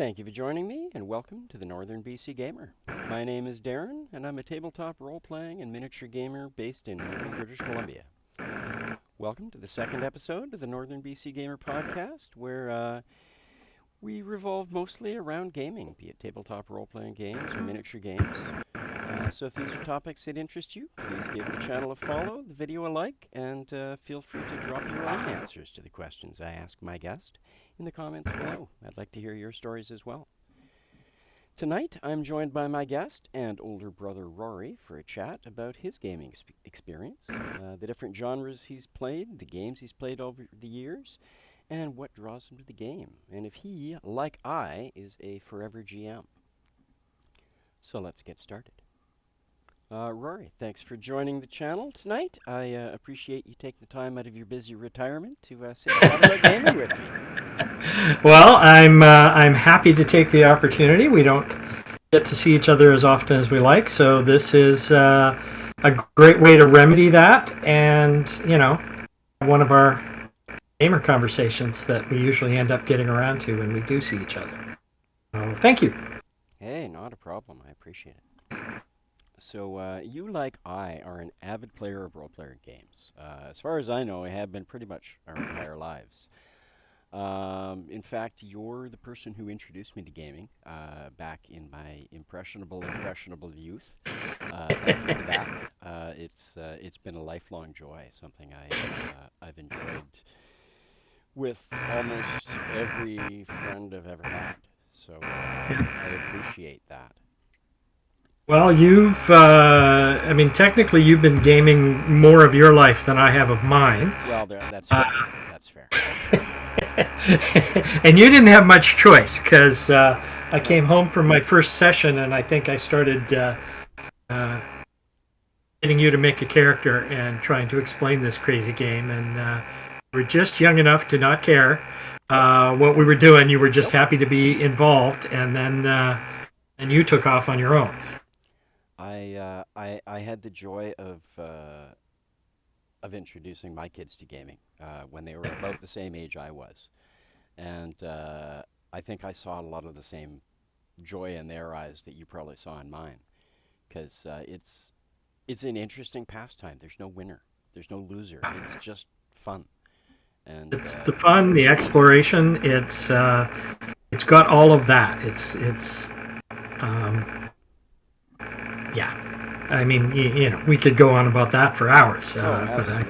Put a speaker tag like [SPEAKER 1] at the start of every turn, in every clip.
[SPEAKER 1] Thank you for joining me, and welcome to the Northern BC Gamer. My name is Darren, and I'm a tabletop role-playing and miniature gamer based in Northern British Columbia. Welcome to the second episode of the Northern BC Gamer podcast, where we revolve mostly around gaming, be it tabletop role-playing games or miniature games. So if these are topics that interest you, please give the channel a follow, the video a like, and feel free to drop your own answers to the questions I ask my guest in the comments below. I'd like to hear your stories as well. Tonight, I'm joined by my guest and older brother Rory for a chat about his gaming experience, the different genres he's played, the games he's played over the years, and what draws him to the game, and if he, like I, is a forever GM. So let's get started. Rory, thanks for joining the channel tonight. I appreciate you taking the time out of your busy retirement to sit and talk about gaming with me.
[SPEAKER 2] Well, I'm happy to take the opportunity. We don't get to see each other as often as we like, so this is a great way to remedy that, and one of our gamer conversations that we usually end up getting around to when we do see each other. So, thank you.
[SPEAKER 1] Hey, not a problem. I appreciate it. So, you, like I, are an avid player of role-player games. As far as I know, I have been pretty much our entire lives. In fact, you're the person who introduced me to gaming back in my impressionable youth. Thank you for that. It's been a lifelong joy, something I've enjoyed with almost every friend I've ever had. So I appreciate that.
[SPEAKER 2] Well, technically you've been gaming more of your life than I have of mine.
[SPEAKER 1] Well, that's fair. That's fair.
[SPEAKER 2] And you didn't have much choice, because I came home from my first session, and I think I started getting you to make a character and trying to explain this crazy game, and we were just young enough to not care what we were doing. You were just happy to be involved, and then you took off on your own.
[SPEAKER 1] I had the joy of introducing my kids to gaming when they were about the same age I was, and I think I saw a lot of the same joy in their eyes that you probably saw in mine, because it's an interesting pastime. There's no winner, there's no loser. It's just fun, and
[SPEAKER 2] it's the fun, the exploration. It's got all of that. Yeah, I mean, we could go on about that for hours. But it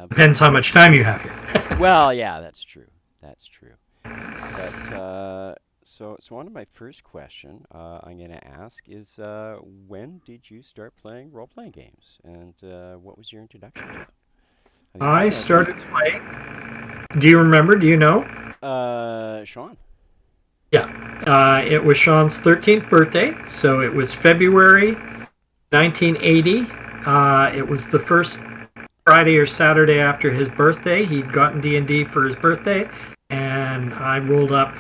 [SPEAKER 2] depends how much time you have here.
[SPEAKER 1] Well, yeah, that's true. That's true. But so one of my first question I'm going to ask is, when did you start playing role-playing games, and what was your introduction to them?
[SPEAKER 2] I started playing. Do you remember? Do you know?
[SPEAKER 1] Sean.
[SPEAKER 2] Yeah, it was Sean's 13th birthday, so it was February 1980. It was the first Friday or Saturday after his birthday. He'd gotten D&D for his birthday, and I rolled up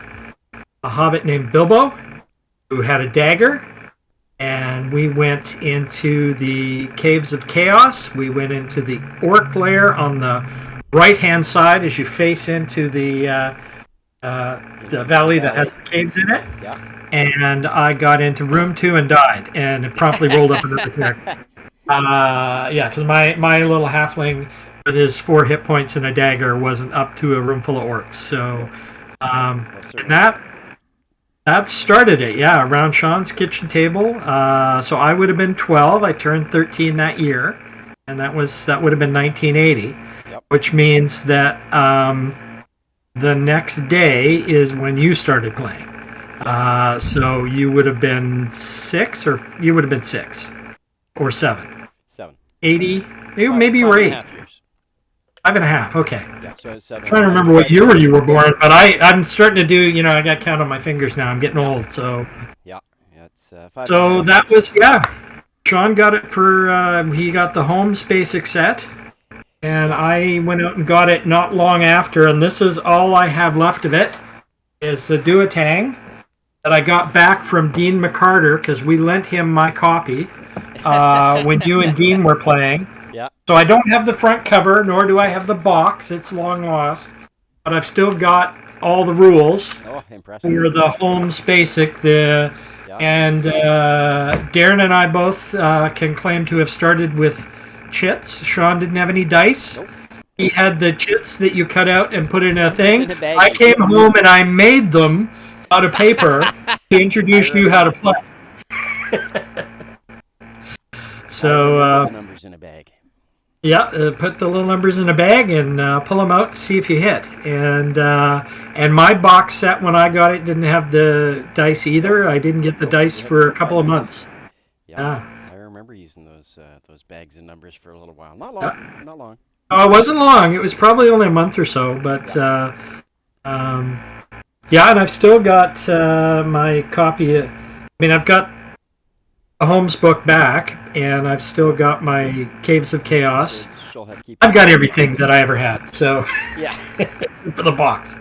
[SPEAKER 2] a hobbit named Bilbo, who had a dagger, and we went into the Caves of Chaos. We went into the Orc lair on the right-hand side as you face into the valley that has the caves in it.
[SPEAKER 1] Yeah.
[SPEAKER 2] And I got into room 2 and died, and it promptly rolled up another character. Because my little halfling with his 4 hit points and a dagger wasn't up to a room full of orcs. So and that started it. Yeah, around Sean's kitchen table. So I would have been 12. I turned 13 that year, and that would have been 1980, which means that the next day is when you started playing. So you would have been 6, or you would have been 6 or 7.
[SPEAKER 1] 7.
[SPEAKER 2] 80. Maybe you were 8.
[SPEAKER 1] 5.5 years.
[SPEAKER 2] 5.5. Okay.
[SPEAKER 1] Yeah, so I was 7.
[SPEAKER 2] I'm trying to remember what year you were born, but I'm starting to do. I got count on my fingers now. I'm getting old, so.
[SPEAKER 1] Yeah, it's 5.
[SPEAKER 2] So that was Sean got it for. He got the Homes basic set. And I went out and got it not long after, and this is all I have left of it, is the Duotang that I got back from Dean McCarter, because we lent him my copy when you and Dean were playing.
[SPEAKER 1] Yeah.
[SPEAKER 2] So I don't have the front cover, nor do I have the box. It's long lost. But I've still got all the rules
[SPEAKER 1] Oh, impressive.
[SPEAKER 2] for the Holmes Basic.
[SPEAKER 1] Yeah.
[SPEAKER 2] And Darren and I both can claim to have started with chits. Sean didn't have any dice.
[SPEAKER 1] Nope.
[SPEAKER 2] He had the chits that you cut out and put in a
[SPEAKER 1] It's
[SPEAKER 2] thing.
[SPEAKER 1] in a baggie.
[SPEAKER 2] I came home and I made them out of paper to introduce you how to play.
[SPEAKER 1] So the numbers in a bag.
[SPEAKER 2] Yeah, put the little numbers in a bag and pull them out to see if you hit. And my box set when I got it didn't have the dice either. I didn't get the dice for a couple of months.
[SPEAKER 1] Yeah, I remember using those bags of numbers for a little while. Not long, not long.
[SPEAKER 2] Oh, it wasn't long. It was probably only a month or so. But yeah, and I've still got my copy. I mean, I've got a Holmes book back, and I've still got my Caves of Chaos. I've got everything that I ever had. So
[SPEAKER 1] yeah,
[SPEAKER 2] for the box.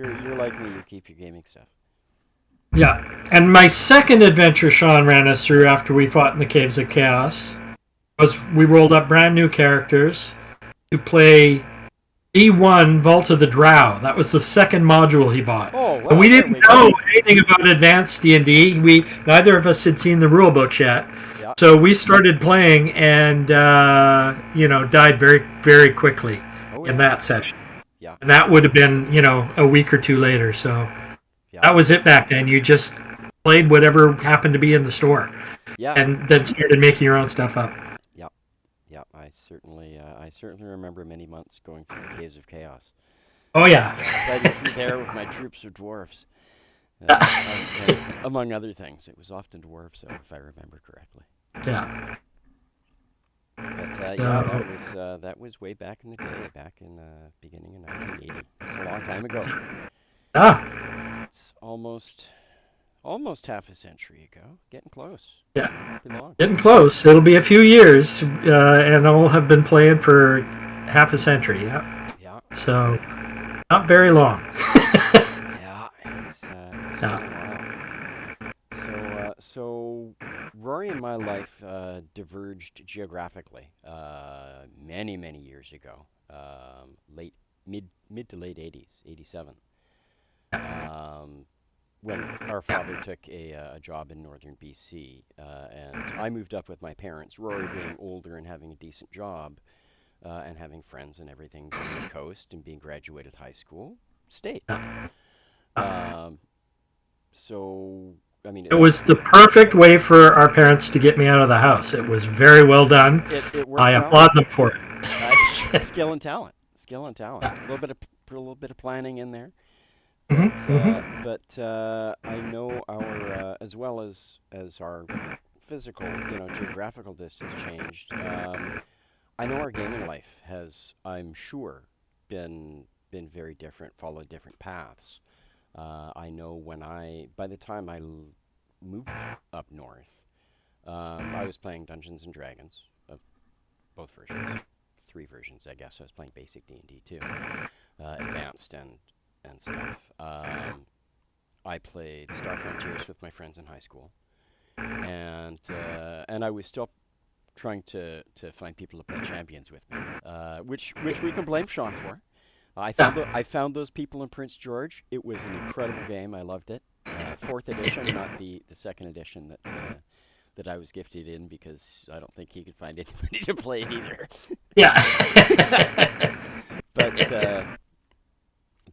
[SPEAKER 1] You're like me. You keep your gaming stuff.
[SPEAKER 2] Yeah, and my second adventure Sean ran us through after we fought in the Caves of Chaos was we rolled up brand new characters to play D1 Vault of the Drow. That was the second module he bought.
[SPEAKER 1] Oh, wow.
[SPEAKER 2] And we didn't know anything about advanced D&D. Neither of us had seen the rule book yet. Yeah. So we started playing and died very, very quickly in that session.
[SPEAKER 1] Yeah.
[SPEAKER 2] And that would have been, a week or two later. So that was it back then. You just played whatever happened to be in the store.
[SPEAKER 1] Yeah.
[SPEAKER 2] And then started making your own stuff up.
[SPEAKER 1] Yeah, I certainly remember many months going through the Caves of Chaos.
[SPEAKER 2] Oh yeah,
[SPEAKER 1] I through there with my troops of dwarves, among other things. It was often dwarves, though, if I remember correctly.
[SPEAKER 2] Yeah.
[SPEAKER 1] But that was way back in the day, back in beginning of 1980. It's a long time ago. It's almost half a century ago. Getting close.
[SPEAKER 2] Yeah. Getting close. It'll be a few years, and I'll have been playing for half a century. Yeah. Yeah. So, not very long.
[SPEAKER 1] Yeah. It's been a while. So Rory and my life diverged geographically many, many years ago. Mid to late 80s, 87. When our father took a job in northern BC, and I moved up with my parents, Rory being older and having a decent job, and having friends and everything on the coast and being graduated high school, stayed. So, I mean... It was the perfect way for our parents to get me out of the house. It was very well done. It worked.
[SPEAKER 2] I applaud them for it.
[SPEAKER 1] Skill and talent. A little bit of planning in there. But I know our, as well as our physical, geographical distance changed. I know our gaming life has, I'm sure, been very different, followed different paths. I know by the time I moved up north, I was playing Dungeons and Dragons, both versions, 3 versions, I guess. I was playing basic D&D too, advanced and stuff. I played Star Frontiers with my friends in high school, and I was still trying to find people to play Champions with me, which we can blame Sean for. I found those people in Prince George. It was an incredible game. I loved it. 4th edition, not the 2nd edition that I was gifted in, because I don't think he could find anybody to play it either.
[SPEAKER 2] Yeah.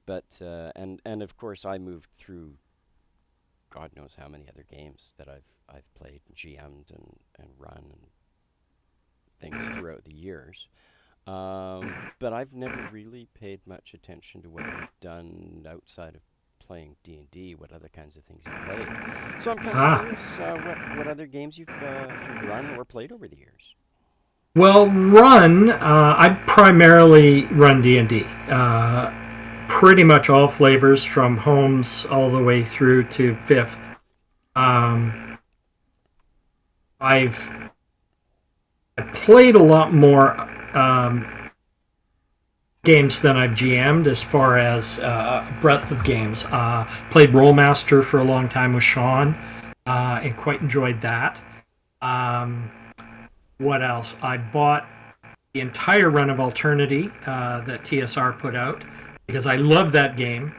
[SPEAKER 1] But and of course I moved through God knows how many other games that I've played and GM'd and run and things throughout the years. But I've never really paid much attention to what you've done outside of playing D&D, what other kinds of things you've played. So I'm kind of curious what other games you've run or played over the years.
[SPEAKER 2] Well, I primarily run D&D. Pretty much all flavors from Holmes all the way through to 5th. I've played a lot more games than I've GM'd as far as breadth of games. Played Rollmaster for a long time with Sean and quite enjoyed that. What else? I bought the entire run of Alternity that TSR put out, because I love that game.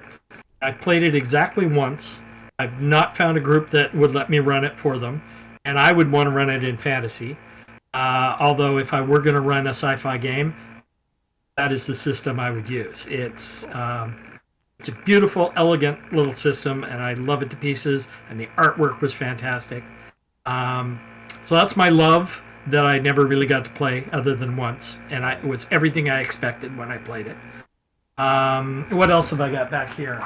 [SPEAKER 2] I played it exactly once. I've not found a group that would let me run it for them, and I would want to run it in fantasy. Although if I were going to run a sci-fi game, that is the system I would use. It's a beautiful, elegant little system, and I love it to pieces. And the artwork was fantastic. So that's my love that I never really got to play other than once, and it was everything I expected when I played it. What else have I got back here?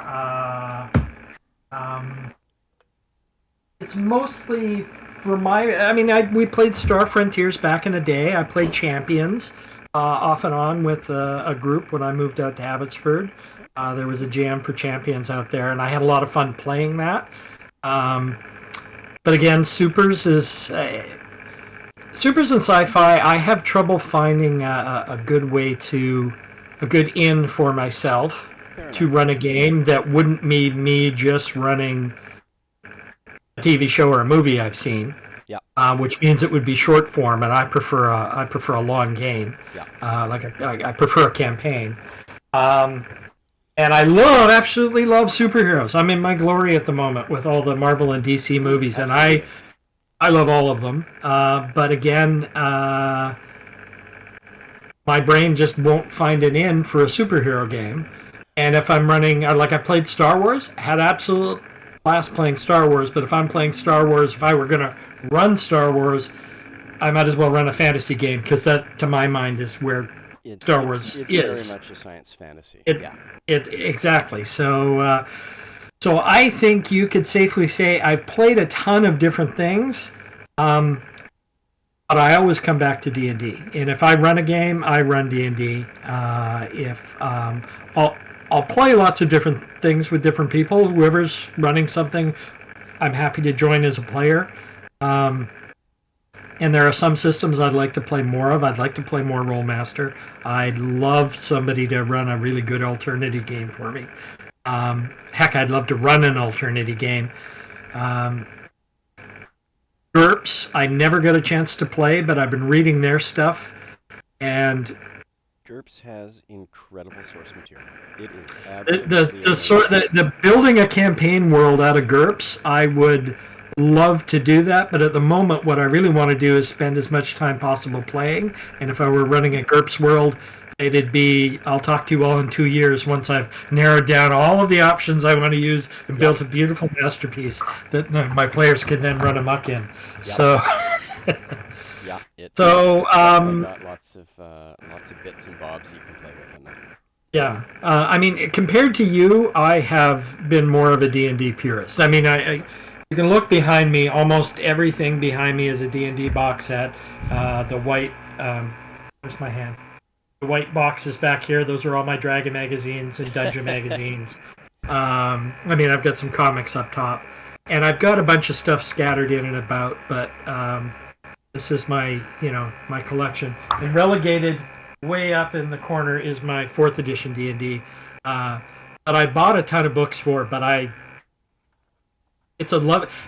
[SPEAKER 2] It's mostly for my. I mean, we played Star Frontiers back in the day. I played Champions off and on with a group when I moved out to Abbotsford. There was a jam for Champions out there, and I had a lot of fun playing that. But again, Supers and Sci-Fi. I have trouble finding a good way a good in for myself to run a game that wouldn't need me just running a TV show or a movie I've seen.
[SPEAKER 1] Yeah.
[SPEAKER 2] Which means it would be short form, and I prefer a long game.
[SPEAKER 1] Yeah.
[SPEAKER 2] I prefer a campaign. And I absolutely love superheroes. I'm in my glory at the moment with all the Marvel and DC movies, and I love all of them. But again, my brain just won't find an in for a superhero game. And if I'm running, I played Star Wars, had absolute blast playing Star Wars. But if I'm playing Star Wars, if I were going to run Star Wars, I might as well run a fantasy game, because that, to my mind, is where Star Wars
[SPEAKER 1] is.
[SPEAKER 2] It's
[SPEAKER 1] very much a science fantasy.
[SPEAKER 2] Exactly. So I think you could safely say I played a ton of different things, but I always come back to D&D. And if I run a game, I run D&D. I'll play lots of different things with different people. Whoever's running something, I'm happy to join as a player. And there are some systems I'd like to play more of. I'd like to play more Rollmaster. I'd love somebody to run a really good alternative game for me. Heck, I'd love to run an alternative game. GURPS, I never got a chance to play, but I've been reading their stuff. And
[SPEAKER 1] GURPS has incredible source material. It is absolutely
[SPEAKER 2] the building a campaign world out of GURPS, I would love to do that, but at the moment what I really want to do is spend as much time possible playing. And if I were running a GURPS world, it'd be, I'll talk to you all in 2 years once I've narrowed down all of the options I want to use and built a beautiful masterpiece that my players can then run amok in. Yep. So
[SPEAKER 1] yeah, it's got lots of bits and bobs you can play with in there.
[SPEAKER 2] Yeah, I mean, compared to you, I have been more of a D&D purist. I mean, you can look behind me. Almost everything behind me is a D&D box set. The white, where's my hand? The white boxes back here. Those are all my Dragon magazines and Dungeon magazines. I mean, I've got some comics up top, and I've got a bunch of stuff scattered in and about. But this is my collection. And relegated way up in the corner is my 4th edition D&D. That I bought a ton of books for, but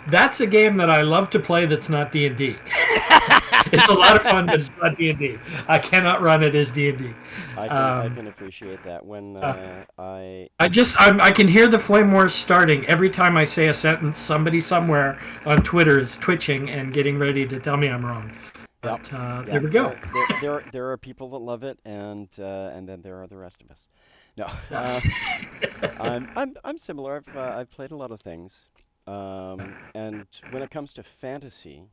[SPEAKER 2] that's a game that I love to play that's not D&D. It's a lot of fun, but it's not D&D. I cannot run it as D&D.
[SPEAKER 1] I can appreciate that. When I
[SPEAKER 2] can hear the flame wars starting every time I say a sentence. Somebody somewhere on Twitter is twitching and getting ready to tell me I'm wrong. But there we go.
[SPEAKER 1] There are people that love it, and then there are the rest of us. No, I'm similar. I've played a lot of things. And when it comes to fantasy,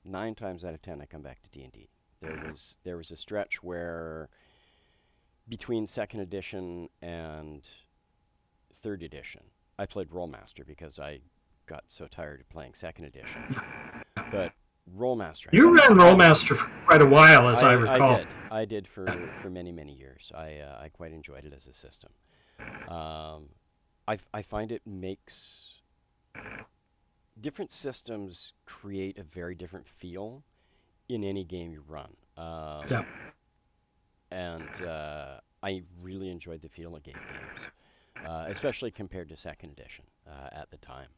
[SPEAKER 1] 9 times out of 10 I come back to D&D. There was a stretch where between 2nd edition and 3rd edition, I played Rollmaster because I got so tired of playing 2nd edition. But Rollmaster. You
[SPEAKER 2] ran Rollmaster for quite a while, as I recall.
[SPEAKER 1] I did for many, many years. I quite enjoyed it as a system. I find it makes different systems create a very different feel in any game you run. And I really enjoyed the feel of games, especially compared to 2nd edition at the time.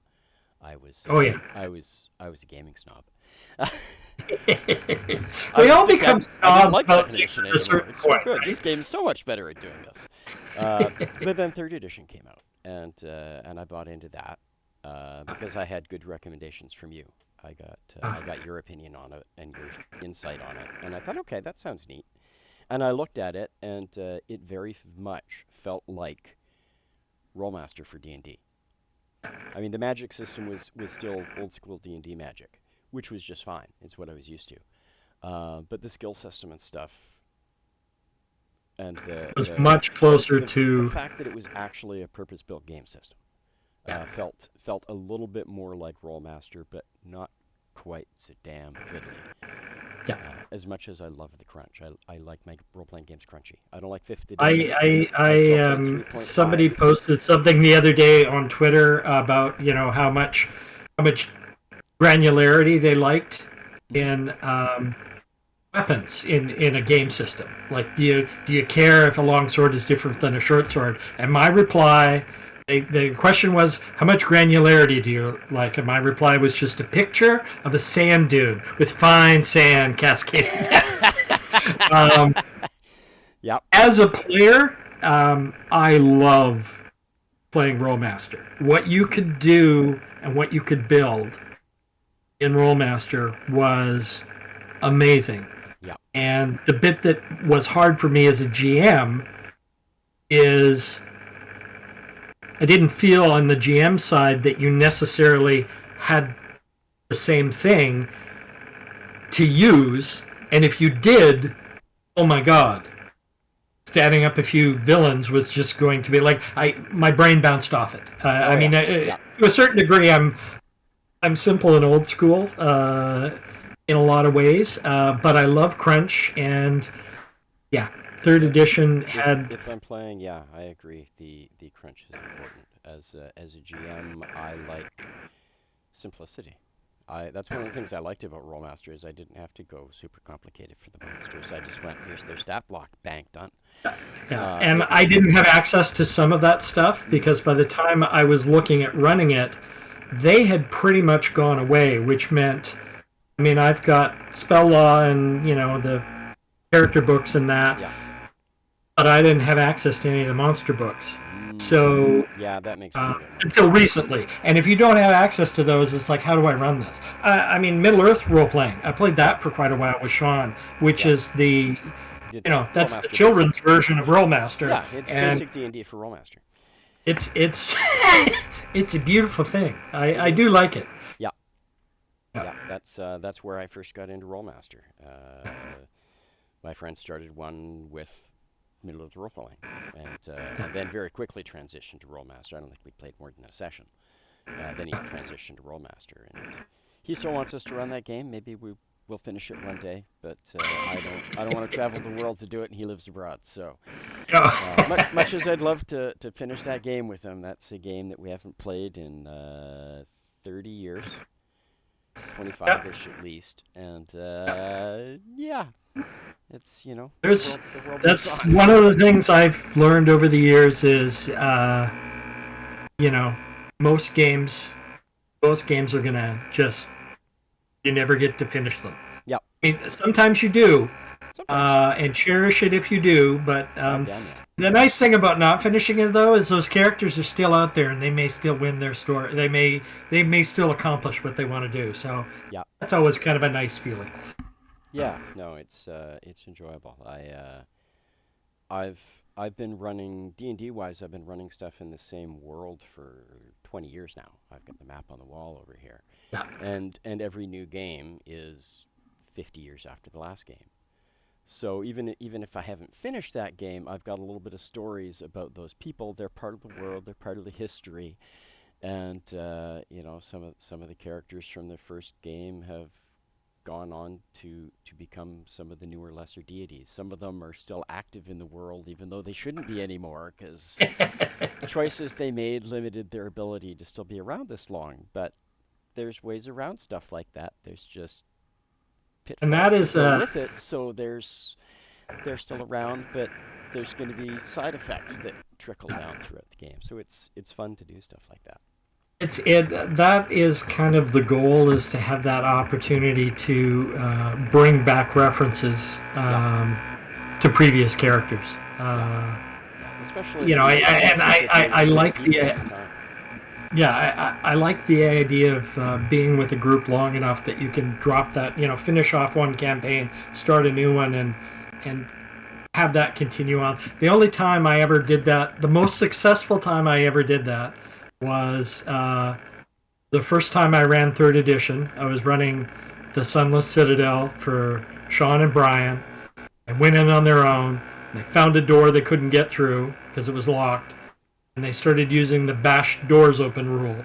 [SPEAKER 1] I was I was a gaming snob.
[SPEAKER 2] We all become snobs.
[SPEAKER 1] I don't like 2nd edition anymore. It's so
[SPEAKER 2] point,
[SPEAKER 1] good.
[SPEAKER 2] Right?
[SPEAKER 1] This game is so much better at doing this. But then 3rd edition came out, and I bought into that because I had good recommendations from you. I got your opinion on it and your insight on it, and I thought, okay, that sounds neat. And I looked at it, and it very much felt like Rollmaster for D&D. I mean, the magic system was still old school D&D magic, which was just fine. It's what I was used to. But the skill system and stuff, and
[SPEAKER 2] It was much closer to
[SPEAKER 1] the fact that it was actually a purpose-built game system felt a little bit more like Rollmaster, but not quite so damn fiddly.
[SPEAKER 2] Yeah.
[SPEAKER 1] As much as I love the crunch, I like my role-playing games crunchy. I don't like 5th edition.
[SPEAKER 2] I somebody posted something the other day on Twitter about how much granularity they liked in weapons in a game system. Like, do you care if a long sword is different than a short sword? And my reply, the question was, how much granularity do you like? And my reply was just a picture of a sand dune with fine sand cascading down.
[SPEAKER 1] Yep.
[SPEAKER 2] As a player, I love playing Rollmaster. What you could do and what you could build in Rollmaster was amazing.
[SPEAKER 1] Yep.
[SPEAKER 2] And the bit that was hard for me as a GM is I didn't feel on the GM side that you necessarily had the same thing to use. And if you did, oh my God, standing up a few villains was just going to be like, my brain bounced off it. To a certain degree, I'm simple and old school in a lot of ways, but I love crunch, and third edition had.
[SPEAKER 1] If I'm playing, I agree. The crunch is important. As a GM, I like simplicity. That's one of the things I liked about Rollmaster is I didn't have to go super complicated for the monsters. I just went, here's their stat block, bang, done.
[SPEAKER 2] And I didn't have access to some of that stuff because by the time I was looking at running it, they had pretty much gone away, which meant, I've got spell law and, the character books and that, but I didn't have access to any of the monster books. So
[SPEAKER 1] that makes sense.
[SPEAKER 2] Until recently. And if you don't have access to those, it's like, how do I run this? Middle Earth role playing. I played that for quite a while with Sean, which is the that's the children's version of Rollmaster.
[SPEAKER 1] Yeah, it's basic D&D for Rollmaster.
[SPEAKER 2] It's it's a beautiful thing. I do like it.
[SPEAKER 1] Yeah, that's where I first got into Rollmaster. My friend started one with Middle Earth role-playing, and then very quickly transitioned to Rollmaster. I don't think we played more than a session. Then he transitioned to Rollmaster, and he still wants us to run that game. Maybe we'll finish it one day, but I don't want to travel the world to do it, and he lives abroad. So much as I'd love to finish that game with him, that's a game that we haven't played in 30 years. 25-ish at least, and it's
[SPEAKER 2] that's one of the things I've learned over the years is most games are gonna just you never get to finish them. Sometimes you do, and cherish it if you do, but the nice thing about not finishing it though is those characters are still out there and they may still win their story. They may still accomplish what they want to do. So that's always kind of a nice feeling.
[SPEAKER 1] Yeah, no, it's enjoyable. I've been running D&D wise. I've been running stuff in the same world for 20 years now. I've got the map on the wall over here, and every new game is 50 years after the last game. So even if I haven't finished that game, I've got a little bit of stories about those people. They're part of the world. They're part of the history, and some of the characters from the first game have gone on to become some of the newer, lesser deities. Some of them are still active in the world, even though they shouldn't be anymore, because choices they made limited their ability to still be around this long. But there's ways around stuff like that. There's just pitfalls
[SPEAKER 2] and that is
[SPEAKER 1] with it, so they're still around, but there's going to be side effects that trickle down throughout the game. So it's fun to do stuff like that.
[SPEAKER 2] That is kind of the goal, is to have that opportunity to bring back references to previous characters.
[SPEAKER 1] especially
[SPEAKER 2] you know,
[SPEAKER 1] if you can keep it with
[SPEAKER 2] I
[SPEAKER 1] the same
[SPEAKER 2] like
[SPEAKER 1] people
[SPEAKER 2] the
[SPEAKER 1] all the time.
[SPEAKER 2] yeah, I like the idea of being with a group long enough that you can drop that, finish off one campaign, start a new one, and have that continue on. The only time I ever did that, the most successful time I ever did that, was the first time I ran third edition. I was running the Sunless Citadel for Sean and Brian. I went in on their own. They found a door they couldn't get through because it was locked, and they started using the bash doors open rule,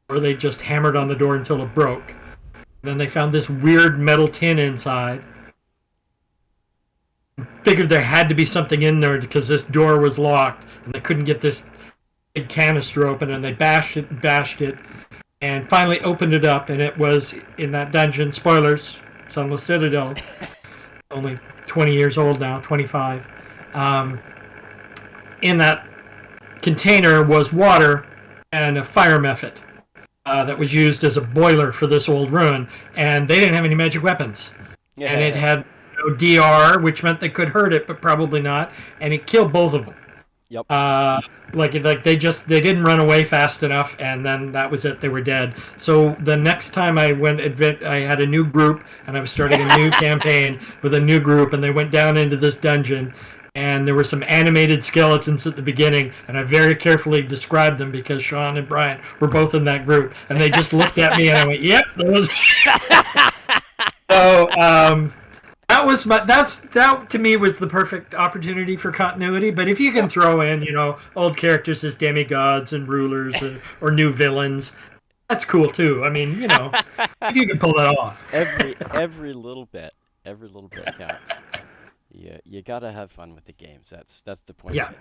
[SPEAKER 2] where they just hammered on the door until it broke. And then they found this weird metal tin inside. Figured there had to be something in there because this door was locked, and they couldn't get this big canister open, and they bashed it and bashed it, and finally opened it up, and it was in that dungeon. Spoilers, Sunless Citadel, only 20 years old now, 25. In that container was water and a fire method that was used as a boiler for this old ruin, and they didn't have any magic weapons.
[SPEAKER 1] Yeah.
[SPEAKER 2] And it had DR, which meant they could hurt it, but probably not, and it killed both of them.
[SPEAKER 1] Yep.
[SPEAKER 2] Like they didn't run away fast enough, and then that was it. They were dead. So the next time I went, I had a new group, and I was starting a new campaign with a new group, and they went down into this dungeon, and there were some animated skeletons at the beginning, and I very carefully described them because Sean and Brian were both in that group, and they just looked at me, and I went, "Yep, those." So that to me was the perfect opportunity for continuity. But if you can throw in, old characters as demigods and rulers or new villains, that's cool too. I mean, if you can pull that off.
[SPEAKER 1] Every little bit counts. You gotta have fun with the games. That's the point of it.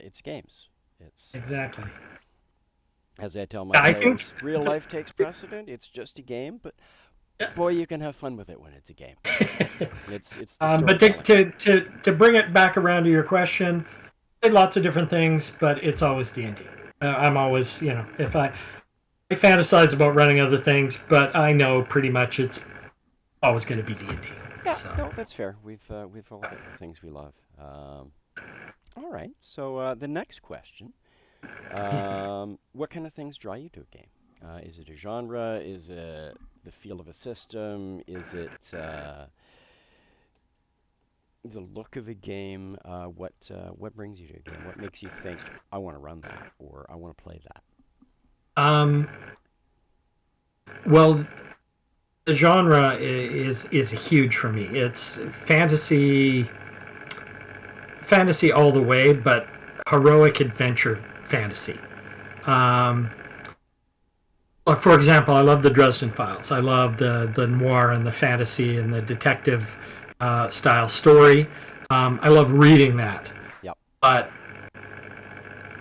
[SPEAKER 1] It's games. It's
[SPEAKER 2] exactly.
[SPEAKER 1] As I tell my players, real life takes precedent. It's just a game, but boy, you can have fun with it when it's a game. It's the
[SPEAKER 2] but to bring it back around to your question, I did lots of different things, but it's always D&D. I'm always, if I fantasize about running other things, but I know pretty much it's always going to be D&D.
[SPEAKER 1] Yeah, so. No, that's fair. We've all got the things we love. All right. So the next question: what kind of things draw you to a game? Is it a genre? Is it the feel of a system? Is it the look of a game? What brings you to a game? What makes you think I want to run that or I want to play that?
[SPEAKER 2] Well, the genre is huge for me. It's fantasy all the way, but heroic adventure fantasy. For example, I love the Dresden Files. I love the noir and the fantasy and the detective style story. I love reading that.
[SPEAKER 1] Yep.
[SPEAKER 2] But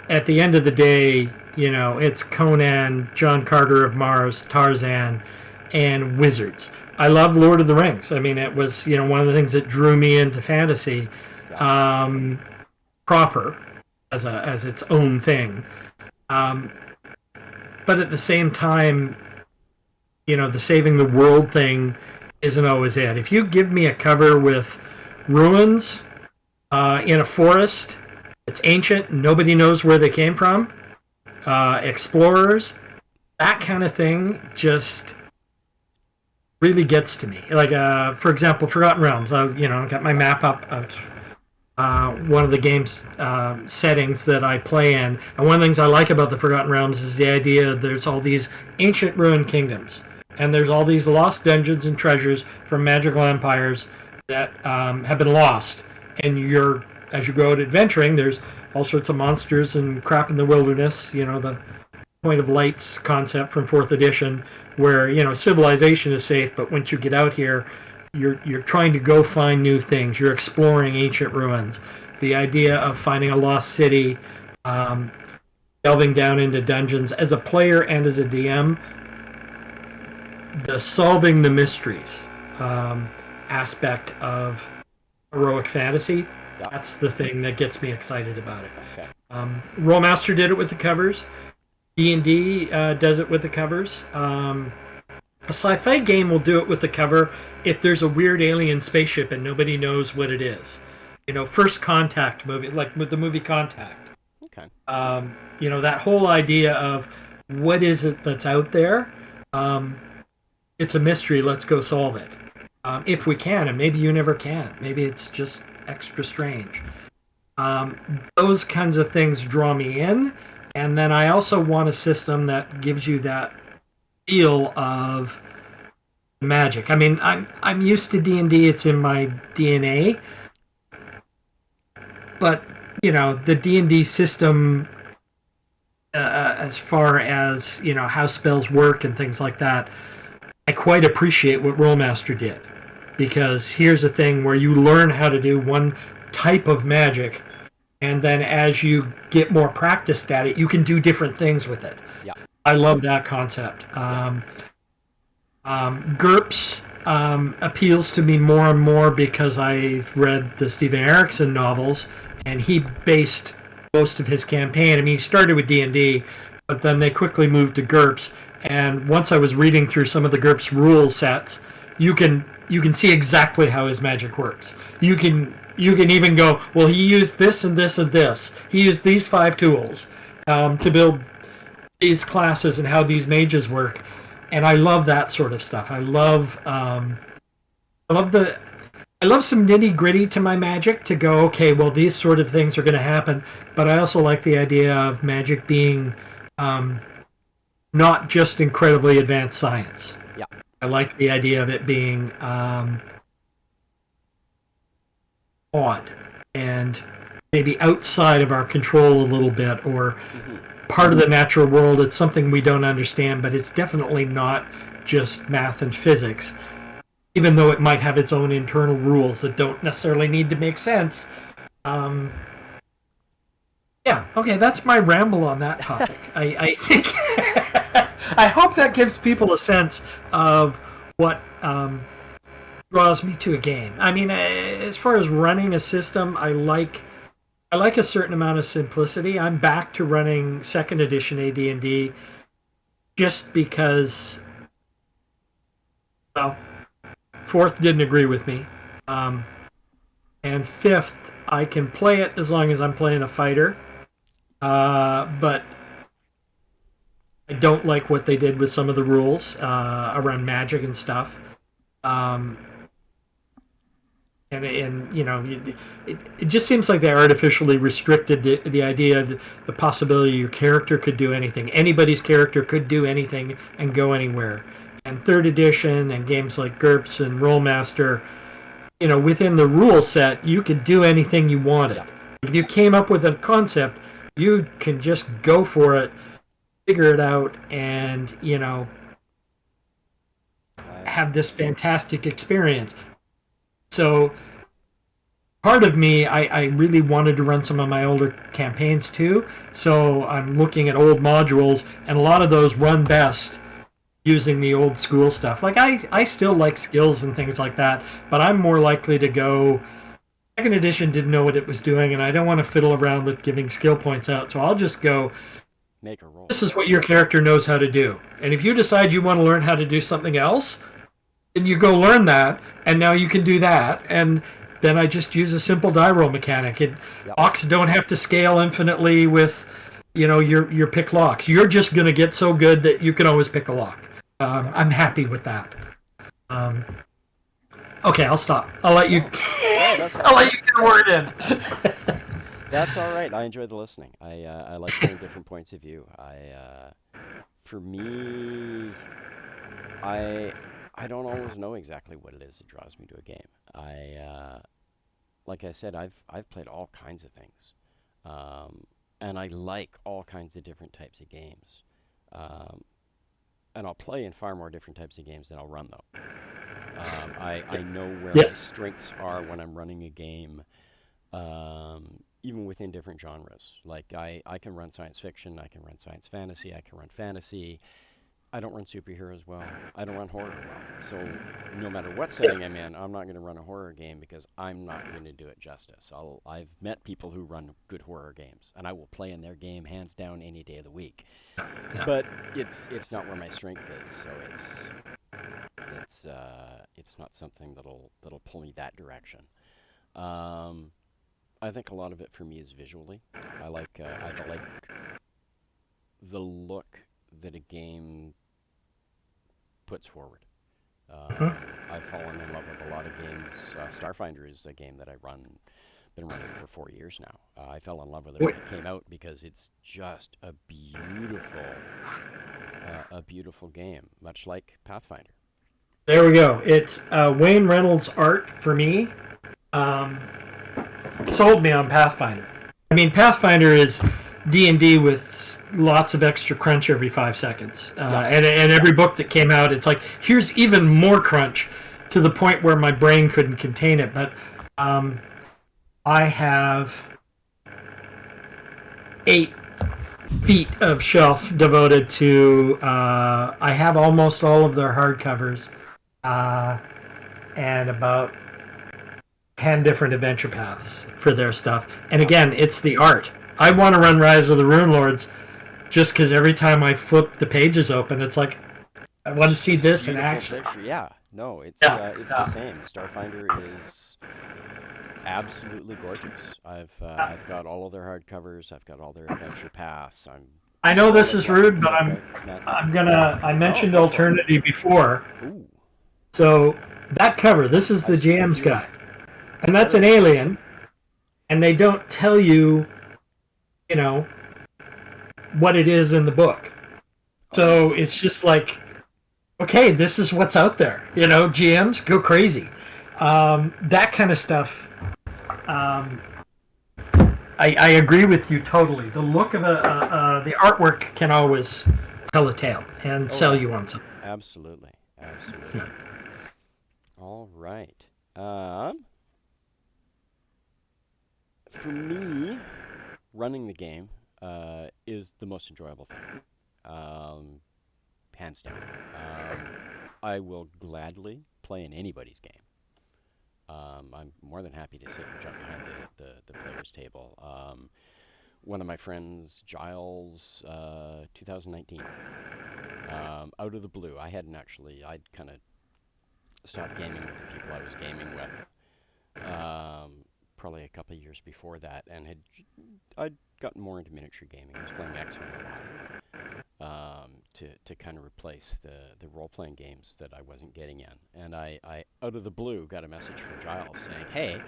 [SPEAKER 2] at the end of the day, it's Conan, John Carter of Mars, Tarzan, and wizards. I love Lord of the Rings. I mean, it was one of the things that drew me into fantasy proper as its own thing. But at the same time, the saving the world thing isn't always it. If you give me a cover with ruins in a forest, it's ancient, nobody knows where they came from, explorers, that kind of thing just really gets to me. Like, for example, Forgotten Realms. I got my map up of one of the game's settings that I play in. And one of the things I like about the Forgotten Realms is the idea that there's all these ancient ruined kingdoms. And there's all these lost dungeons and treasures from magical empires that have been lost. And as you go out adventuring, there's all sorts of monsters and crap in the wilderness. The Point of Lights concept from 4th edition, where civilization is safe, but once you get out here, you're trying to go find new things. You're exploring ancient ruins. The idea of finding a lost city, delving down into dungeons as a player and as a DM, the solving the mysteries aspect of heroic fantasy.
[SPEAKER 1] Yeah.
[SPEAKER 2] That's the thing that gets me excited about it.
[SPEAKER 1] Okay.
[SPEAKER 2] Rollmaster did it with the covers. D&D does it with the covers. A sci-fi game will do it with the cover if there's a weird alien spaceship and nobody knows what it is. First Contact movie, like with the movie Contact.
[SPEAKER 1] Okay.
[SPEAKER 2] That whole idea of what is it that's out there. Um, it's a mystery. Let's go solve it. If we can, and maybe you never can. Maybe it's just extra strange. Those kinds of things draw me in. And then I also want a system that gives you that feel of magic. I mean, I'm used to D&D. It's in my DNA. But the D&D system, as far as how spells work and things like that, I quite appreciate what Rollmaster did, because here's a thing where you learn how to do one type of magic, and then as you get more practiced at it, you can do different things with it.
[SPEAKER 1] Yeah.
[SPEAKER 2] I love that concept. GURPS appeals to me more and more because I've read the Steven Erikson novels, and he based most of his campaign. I mean, he started with D&D, but then they quickly moved to GURPS. And once I was reading through some of the GURPS rule sets, you can see exactly how his magic works. You can even go, well, he used this and this and this. He used these 5 tools to build these classes and how these mages work. And I love that sort of stuff. I love some nitty gritty to my magic to go, okay, well, these sort of things are going to happen. But I also like the idea of magic being not just incredibly advanced science.
[SPEAKER 1] Yeah.
[SPEAKER 2] I like the idea of it being odd and maybe outside of our control a little bit, or part of the natural world. It's something we don't understand, but it's definitely not just math and physics, even though it might have its own internal rules that don't necessarily need to make sense. Yeah, okay, that's my ramble on that topic. I think I hope that gives people a sense of what draws me to a game. I mean, as far as running a system, I like a certain amount of simplicity. I'm back to running second edition AD&D just because, well, fourth didn't agree with me, and fifth, I can play it as long as I'm playing a fighter. But I don't like what they did with some of the rules around magic and stuff. Um, and it just seems like they artificially restricted the idea, the possibility your character could do anything. Anybody's character could do anything and go anywhere. And third edition and games like GURPS and Rollmaster, within the rule set, you could do anything you wanted. If you came up with a concept, you can just go for it, figure it out, and have this fantastic experience. So part of me, I really wanted to run some of my older campaigns too. So I'm looking at old modules, and a lot of those run best using the old school stuff. Like I still like skills and things like that, but I'm more likely to go. Second edition didn't know what it was doing, and I don't want to fiddle around with giving skill points out. So I'll just go,
[SPEAKER 1] make a roll.
[SPEAKER 2] This is what your character knows how to do. And if you decide you want to learn how to do something else, then you go learn that, and now you can do that. And then I just use a simple die roll mechanic. Locks don't have to scale infinitely with, your pick locks. You're just going to get so good that you can always pick a lock. I'm happy with that. Okay, I'll stop. I'll let you. I'll let you get a word in.
[SPEAKER 1] That's all right. I enjoy the listening. I like hearing different points of view. For me, I don't always know exactly what it is that draws me to a game. Like I said, I've played all kinds of things, and I like all kinds of different types of games. And I'll play in far more different types of games than I'll run, though. I know where my strengths are when I'm running a game, even within different genres. Like, I can run science fiction, I can run science fantasy, I can run fantasy. I don't run superheroes well. I don't run horror well. So no matter what setting I'm in, I'm not going to run a horror game because I'm not going to do it justice. I've met people who run good horror games, and I will play in their game hands down any day of the week. But it's not where my strength is, so it's not something that'll pull me that direction. I think a lot of it for me is visually. I like the look that a game puts forward. I've fallen in love with a lot of games. Starfinder is a game that been running for 4 years now. I fell in love with it when it came out because it's just a beautiful game, much like Pathfinder.
[SPEAKER 2] There we go. It's Wayne Reynolds' art for me. Um, Sold me on Pathfinder. I mean, Pathfinder is D&D with lots of extra crunch every 5 seconds. And every book that came out, it's like, here's even more crunch to the point where my brain couldn't contain it. But I have 8 feet of shelf devoted to, I have almost all of their hardcovers, and about 10 different adventure paths for their stuff. And again, it's the art. I want to run Rise of the Rune Lords just because every time I flip the pages open, it's like, I want to see this in action.
[SPEAKER 1] Picture. Yeah, no, it's the same. Starfinder is absolutely gorgeous. I've got all of their hardcovers. I've got all their adventure paths.
[SPEAKER 2] I know this is rude, but I mentioned Alternity before.
[SPEAKER 1] Ooh.
[SPEAKER 2] So that cover, this is the GM's guide. And that's an alien, and they don't tell you, what it is in the book. So it's just like, okay, this is what's out there. GMs, go crazy. That kind of stuff. I agree with you totally. The look of the artwork can always tell a tale and sell you on something.
[SPEAKER 1] Absolutely.
[SPEAKER 2] Yeah.
[SPEAKER 1] All right. For me, running the game is the most enjoyable thing, hands down. I will gladly play in anybody's game. I'm more than happy to sit and jump behind the player's table. One of my friends, Giles, 2019, out of the blue, I'd kind of stopped gaming with the people I was gaming with. Probably a couple of years before that, and I'd gotten more into miniature gaming. I was playing X-Wing a lot, to kind of replace the role-playing games that I wasn't getting in. And I out of the blue got a message from Giles saying, "Hey,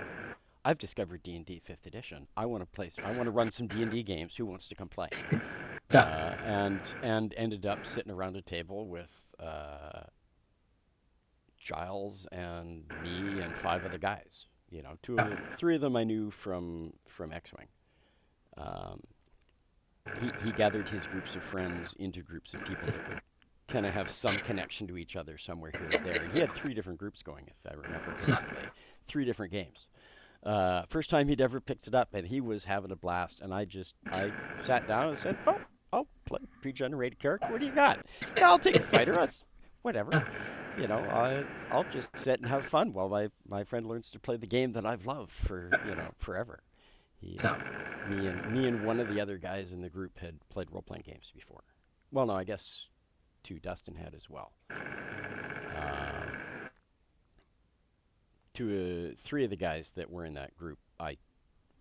[SPEAKER 1] I've discovered D&D 5th edition. I want to run some D&D games. Who wants to come play?" And ended up sitting around a table with Giles and me and 5 other guys. 3 of them I knew from X-Wing. He gathered his groups of friends into groups of people that would kind of have some connection to each other somewhere here and there. And he had 3 different groups going, if I remember correctly. 3 different games. First time he'd ever picked it up, and he was having a blast. And I sat down and said, "Oh, I'll play pre-generated character. What do you got?" "Yeah, I'll take a fighter. That's whatever." I'll just sit and have fun while my friend learns to play the game that I've loved for forever. Me and one of the other guys in the group had played role-playing games before. Well, no, I guess 2, Dustin had as well. 3 of the guys that were in that group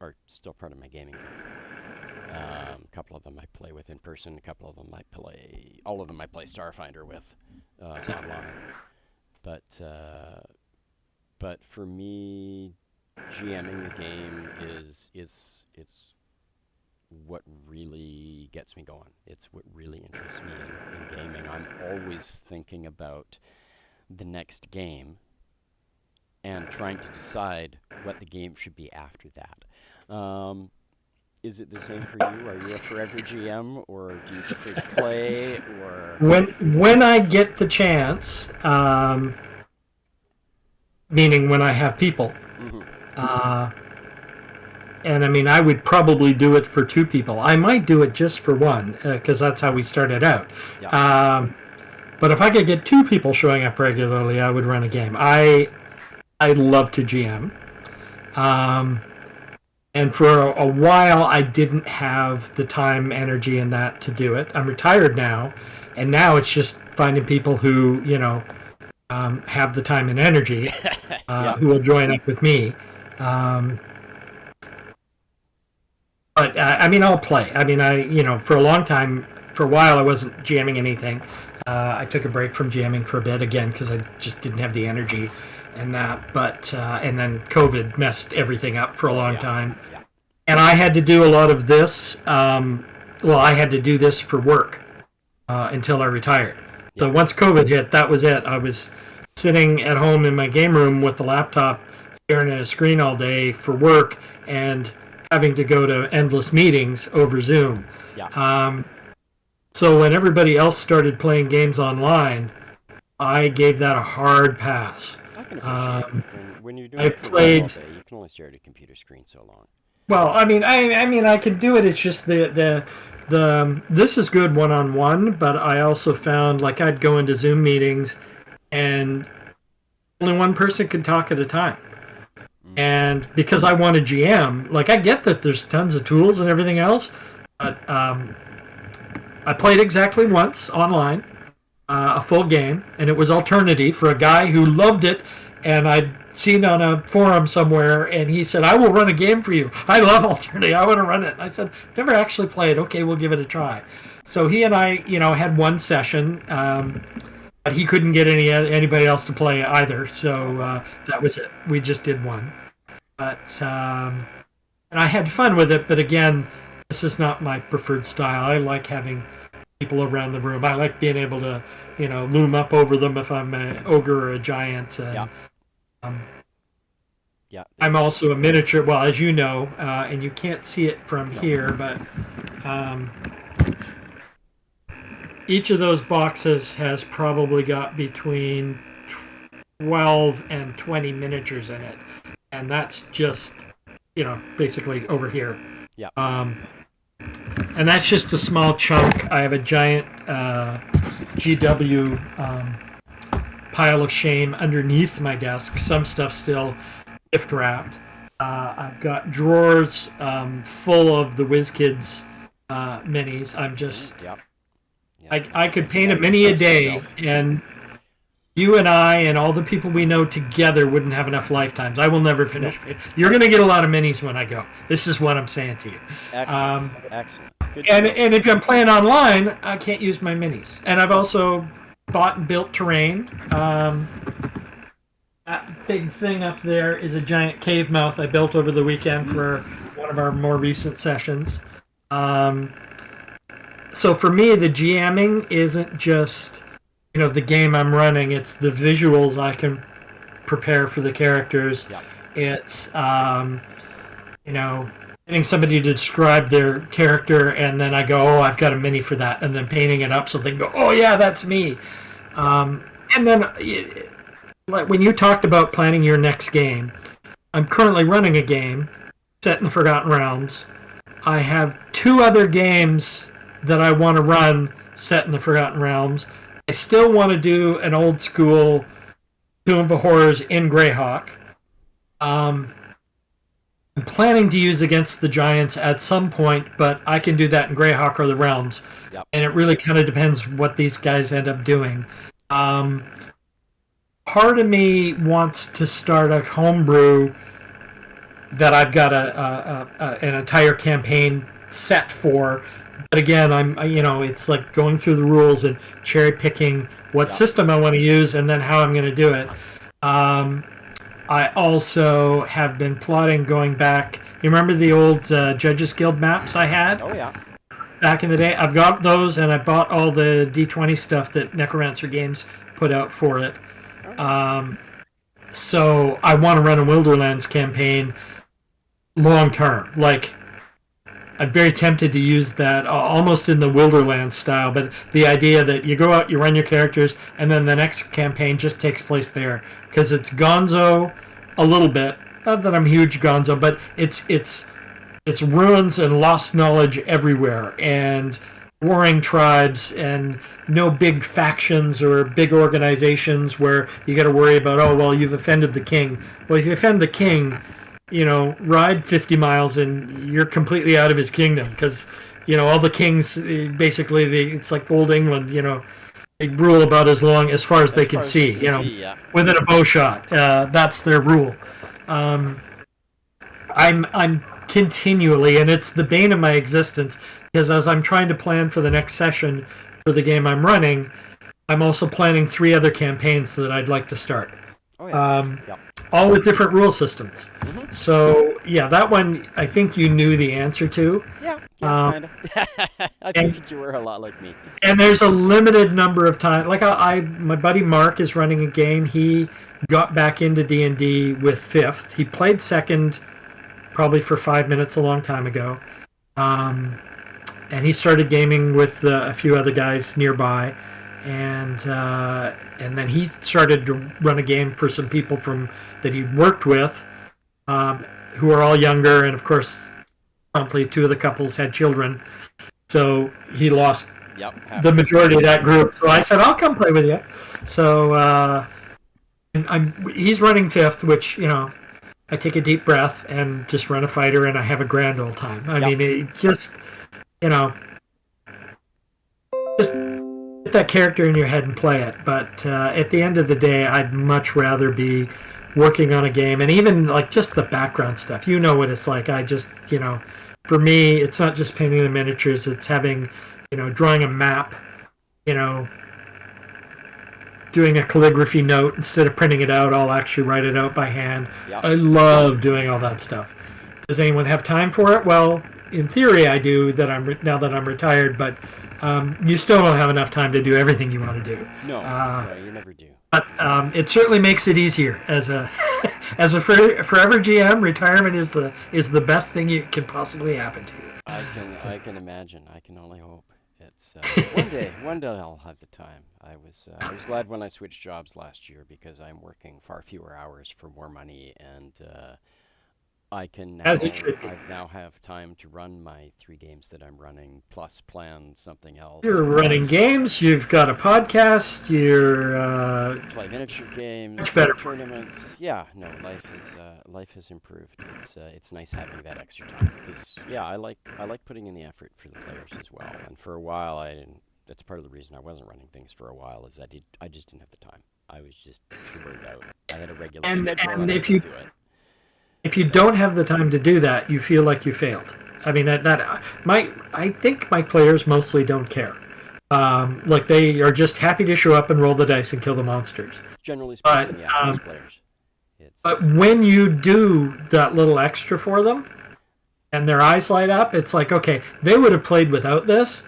[SPEAKER 1] are still part of my gaming group. A couple of them I play with in person. A couple of them all of them I play Starfinder with online. But for me, GMing the game is what really gets me going. It's what really interests me in gaming. I'm always thinking about the next game and trying to decide what the game should be after that. Is it the same for you? Are you a forever GM, or do you prefer to play? Or
[SPEAKER 2] when I get the chance, meaning when I have people, and I mean, I would probably do it for 2 people. I might do it just for 1, because that's how we started out.
[SPEAKER 1] Yeah.
[SPEAKER 2] But if I could get 2 people showing up regularly, I would run a game. I love to GM. And for a while, I didn't have the time, energy, and that to do it. I'm retired now, and now it's just finding people who, have the time and energy, who will join up with me. But I mean, I'll play. I mean, for a long time, for a while, I wasn't jamming anything. I took a break from jamming for a bit again because I just didn't have the energy and that. But and then COVID messed everything up for a long time, and I had to do a lot of this. I had to do this for work until I retired. So once COVID hit, that was it. I was sitting at home in my game room with the laptop, staring at a screen all day for work, and having to go to endless meetings over Zoom. So when everybody else started playing games online, I gave that a hard pass.
[SPEAKER 1] I can appreciate when you're doing it for all day, you can only stare at a computer screen so long.
[SPEAKER 2] Well, I mean, I can do it. It's just the this is good one-on-one, but I also found like I'd go into Zoom meetings, and only one person could talk at a time. And because I want to GM, like I get that there's tons of tools and everything else, but I played exactly once online, a full game, and it was Alternity for a guy who loved it, and I'd seen on a forum somewhere, and he said, "I will run a game for you. I love Alternity. I want to run it." And I said, "Never actually played. Okay, we'll give it a try." So he and I, had one session. But he couldn't get anybody else to play either, so that was it. We just did one. But and I had fun with it, but again, this is not my preferred style. I like having people around the room. I like being able to, loom up over them if I'm an ogre or a giant. And, I'm also a miniature, well, as you know, and you can't see it from here, but each of those boxes has probably got between 12 and 20 miniatures in it. And that's just, basically over here.
[SPEAKER 1] Yeah.
[SPEAKER 2] And that's just a small chunk. I have a giant GW pile of shame underneath my desk. Some stuff still gift wrapped. I've got drawers full of the WizKids minis. I'm just... I could paint a mini a day, and you and I and all the people we know together wouldn't have enough lifetimes. I will never finish. You're going to get a lot of minis when I go. This is what I'm saying to you.
[SPEAKER 1] Excellent. Excellent.
[SPEAKER 2] And if I'm playing online, I can't use my minis. And I've also bought and built terrain. That big thing up there is a giant cave mouth I built over the weekend for one of our more recent sessions. So for me, the GMing isn't just, the game I'm running. It's the visuals I can prepare for the characters.
[SPEAKER 1] Yeah.
[SPEAKER 2] It's, getting somebody to describe their character, and then I go, oh, I've got a mini for that, and then painting it up so they can go, oh, yeah, that's me. And then like when you talked about planning your next game, I'm currently running a game set in the Forgotten Realms. I have 2 other games that I want to run set in the Forgotten Realms. I still want to do an old school Tomb of the Horrors in Greyhawk. I'm planning to use Against the Giants at some point, but I can do that in Greyhawk or the Realms.
[SPEAKER 1] Yep.
[SPEAKER 2] And it really kind of depends what these guys end up doing. Part of me wants to start a homebrew that I've got an entire campaign set for. But again, it's like going through the rules and cherry picking what system I want to use and then how I'm going to do it. I also have been plotting going back. You remember the old Judges Guild maps I had?
[SPEAKER 1] Oh, yeah.
[SPEAKER 2] Back in the day? I've got those, and I bought all the D20 stuff that Necromancer Games put out for it. So I want to run a Wilderlands campaign long term. Like, I'm very tempted to use that almost in the Wilderlands style, but the idea that you go out, you run your characters, and then the next campaign just takes place there. Because it's Gonzo a little bit. Not that I'm a huge Gonzo, but it's ruins and lost knowledge everywhere, and warring tribes, and no big factions or big organizations where you got to worry about, oh, well, you've offended the king. Well, if you offend the king, ride 50 miles and you're completely out of his kingdom because, all the kings, basically, it's like old England, they rule about as far as they can see, within a bow shot. That's their rule. I'm continually, and it's the bane of my existence, because as I'm trying to plan for the next session for the game I'm running, I'm also planning 3 other campaigns that I'd like to start.
[SPEAKER 1] Oh yeah.
[SPEAKER 2] All with different rule systems.
[SPEAKER 1] Mm-hmm.
[SPEAKER 2] So yeah, that one I think you knew the answer to.
[SPEAKER 1] Yeah, kind of. I figured you were a lot like me.
[SPEAKER 2] And there's a limited number of times. Like my buddy Mark is running a game. He got back into D&D with 5th. He played 2nd probably for 5 minutes a long time ago. And he started gaming with a few other guys nearby. And then he started to run a game for some people that he worked with, who are all younger, and of course, promptly 2 of the couples had children, so he lost the majority of that group. So I said, "I'll come play with you." So he's running 5th, which I take a deep breath and just run a fighter, and I have a grand old time. I mean, it just get that character in your head and play it. But at the end of the day, I'd much rather be working on a game, and even like just the background stuff. You know what it's like. I just, for me, it's not just painting the miniatures. It's having, drawing a map, doing a calligraphy note instead of printing it out. I'll actually write it out by hand. Yep. I love doing all that stuff. Does anyone have time for it? Well, in theory, I do. Now that I'm retired, but you still don't have enough time to do everything you want to do.
[SPEAKER 1] No, you never do.
[SPEAKER 2] But it certainly makes it easier as a forever GM. Retirement is the best thing you can possibly happen to you.
[SPEAKER 1] I can imagine. I can only hope. It's one day I'll have the time. I was glad when I switched jobs last year because I'm working far fewer hours for more money, and I can now, I've now have time to run my 3 games that I'm running, plus plan something else.
[SPEAKER 2] You're running games, you've got a podcast, you're
[SPEAKER 1] play miniature games,
[SPEAKER 2] much better
[SPEAKER 1] tournaments. Yeah, no, life has improved. It's nice having that extra time. I like putting in the effort for the players as well. And for a while that's part of the reason I wasn't running things for a while, is I just didn't have the time. I was just too burned out. I had a regular schedule and if you do it.
[SPEAKER 2] If you don't have the time to do that, you feel like you failed. I mean, I think my players mostly don't care. Like they are just happy to show up and roll the dice and kill the monsters.
[SPEAKER 1] Generally speaking, most players.
[SPEAKER 2] But when you do that little extra for them, and their eyes light up, it's like, okay, they would have played without this,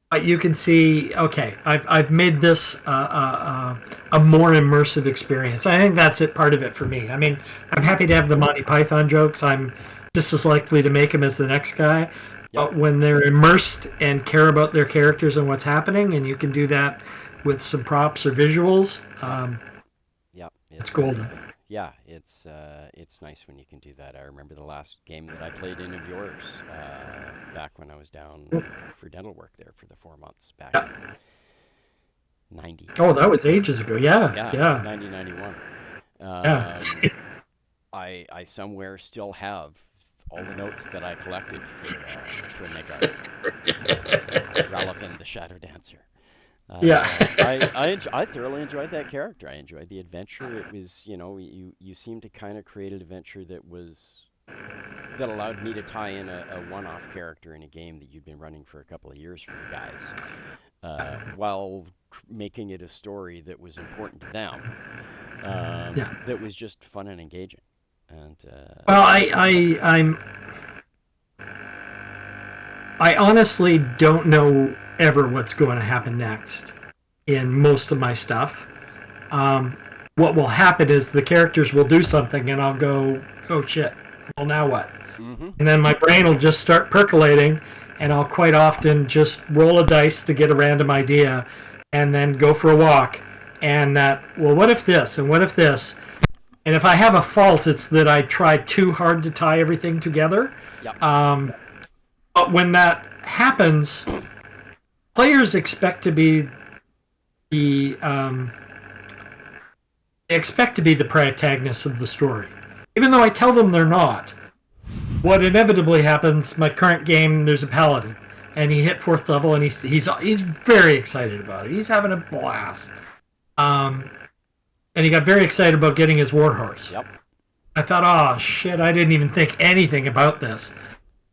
[SPEAKER 2] but you can see, okay, I've made this a more immersive experience. I think that's part of it for me. I mean, I'm happy to have the Monty Python jokes. I'm just as likely to make them as the next guy. Yep. But when they're immersed and care about their characters and what's happening, and you can do that with some props or visuals, it's golden.
[SPEAKER 1] Yeah, it's nice when you can do that. I remember the last game that I played in of yours back when I was down for dental work there for the 4 months back in 90.
[SPEAKER 2] Oh, that was ages ago. Yeah.
[SPEAKER 1] 90, 91. I somewhere still have all the notes that I collected for Megarth, Ralphin the Shadow Dancer. I thoroughly enjoyed that character. I enjoyed the adventure. It was, you seemed to kind of create an adventure that allowed me to tie in a one-off character in a game that you'd been running for a couple of years for the guys, while making it a story that was important to them. That was just fun and engaging. And
[SPEAKER 2] well, I honestly don't know ever what's going to happen next in most of my stuff. What will happen is the characters will do something and I'll go, oh shit, well now what? Mm-hmm. And then my brain will just start percolating and I'll quite often just roll a dice to get a random idea and then go for a walk. And what if this and what if this? And if I have a fault, it's that I tried too hard to tie everything together.
[SPEAKER 1] Yep.
[SPEAKER 2] But when that happens, players expect to be the protagonists of the story, even though I tell them they're not. What inevitably happens? My current game, there's a paladin, and he hit 4th level, and he's very excited about it. He's having a blast. And he got very excited about getting his warhorse.
[SPEAKER 1] Yep.
[SPEAKER 2] I thought, oh shit, I didn't even think anything about this.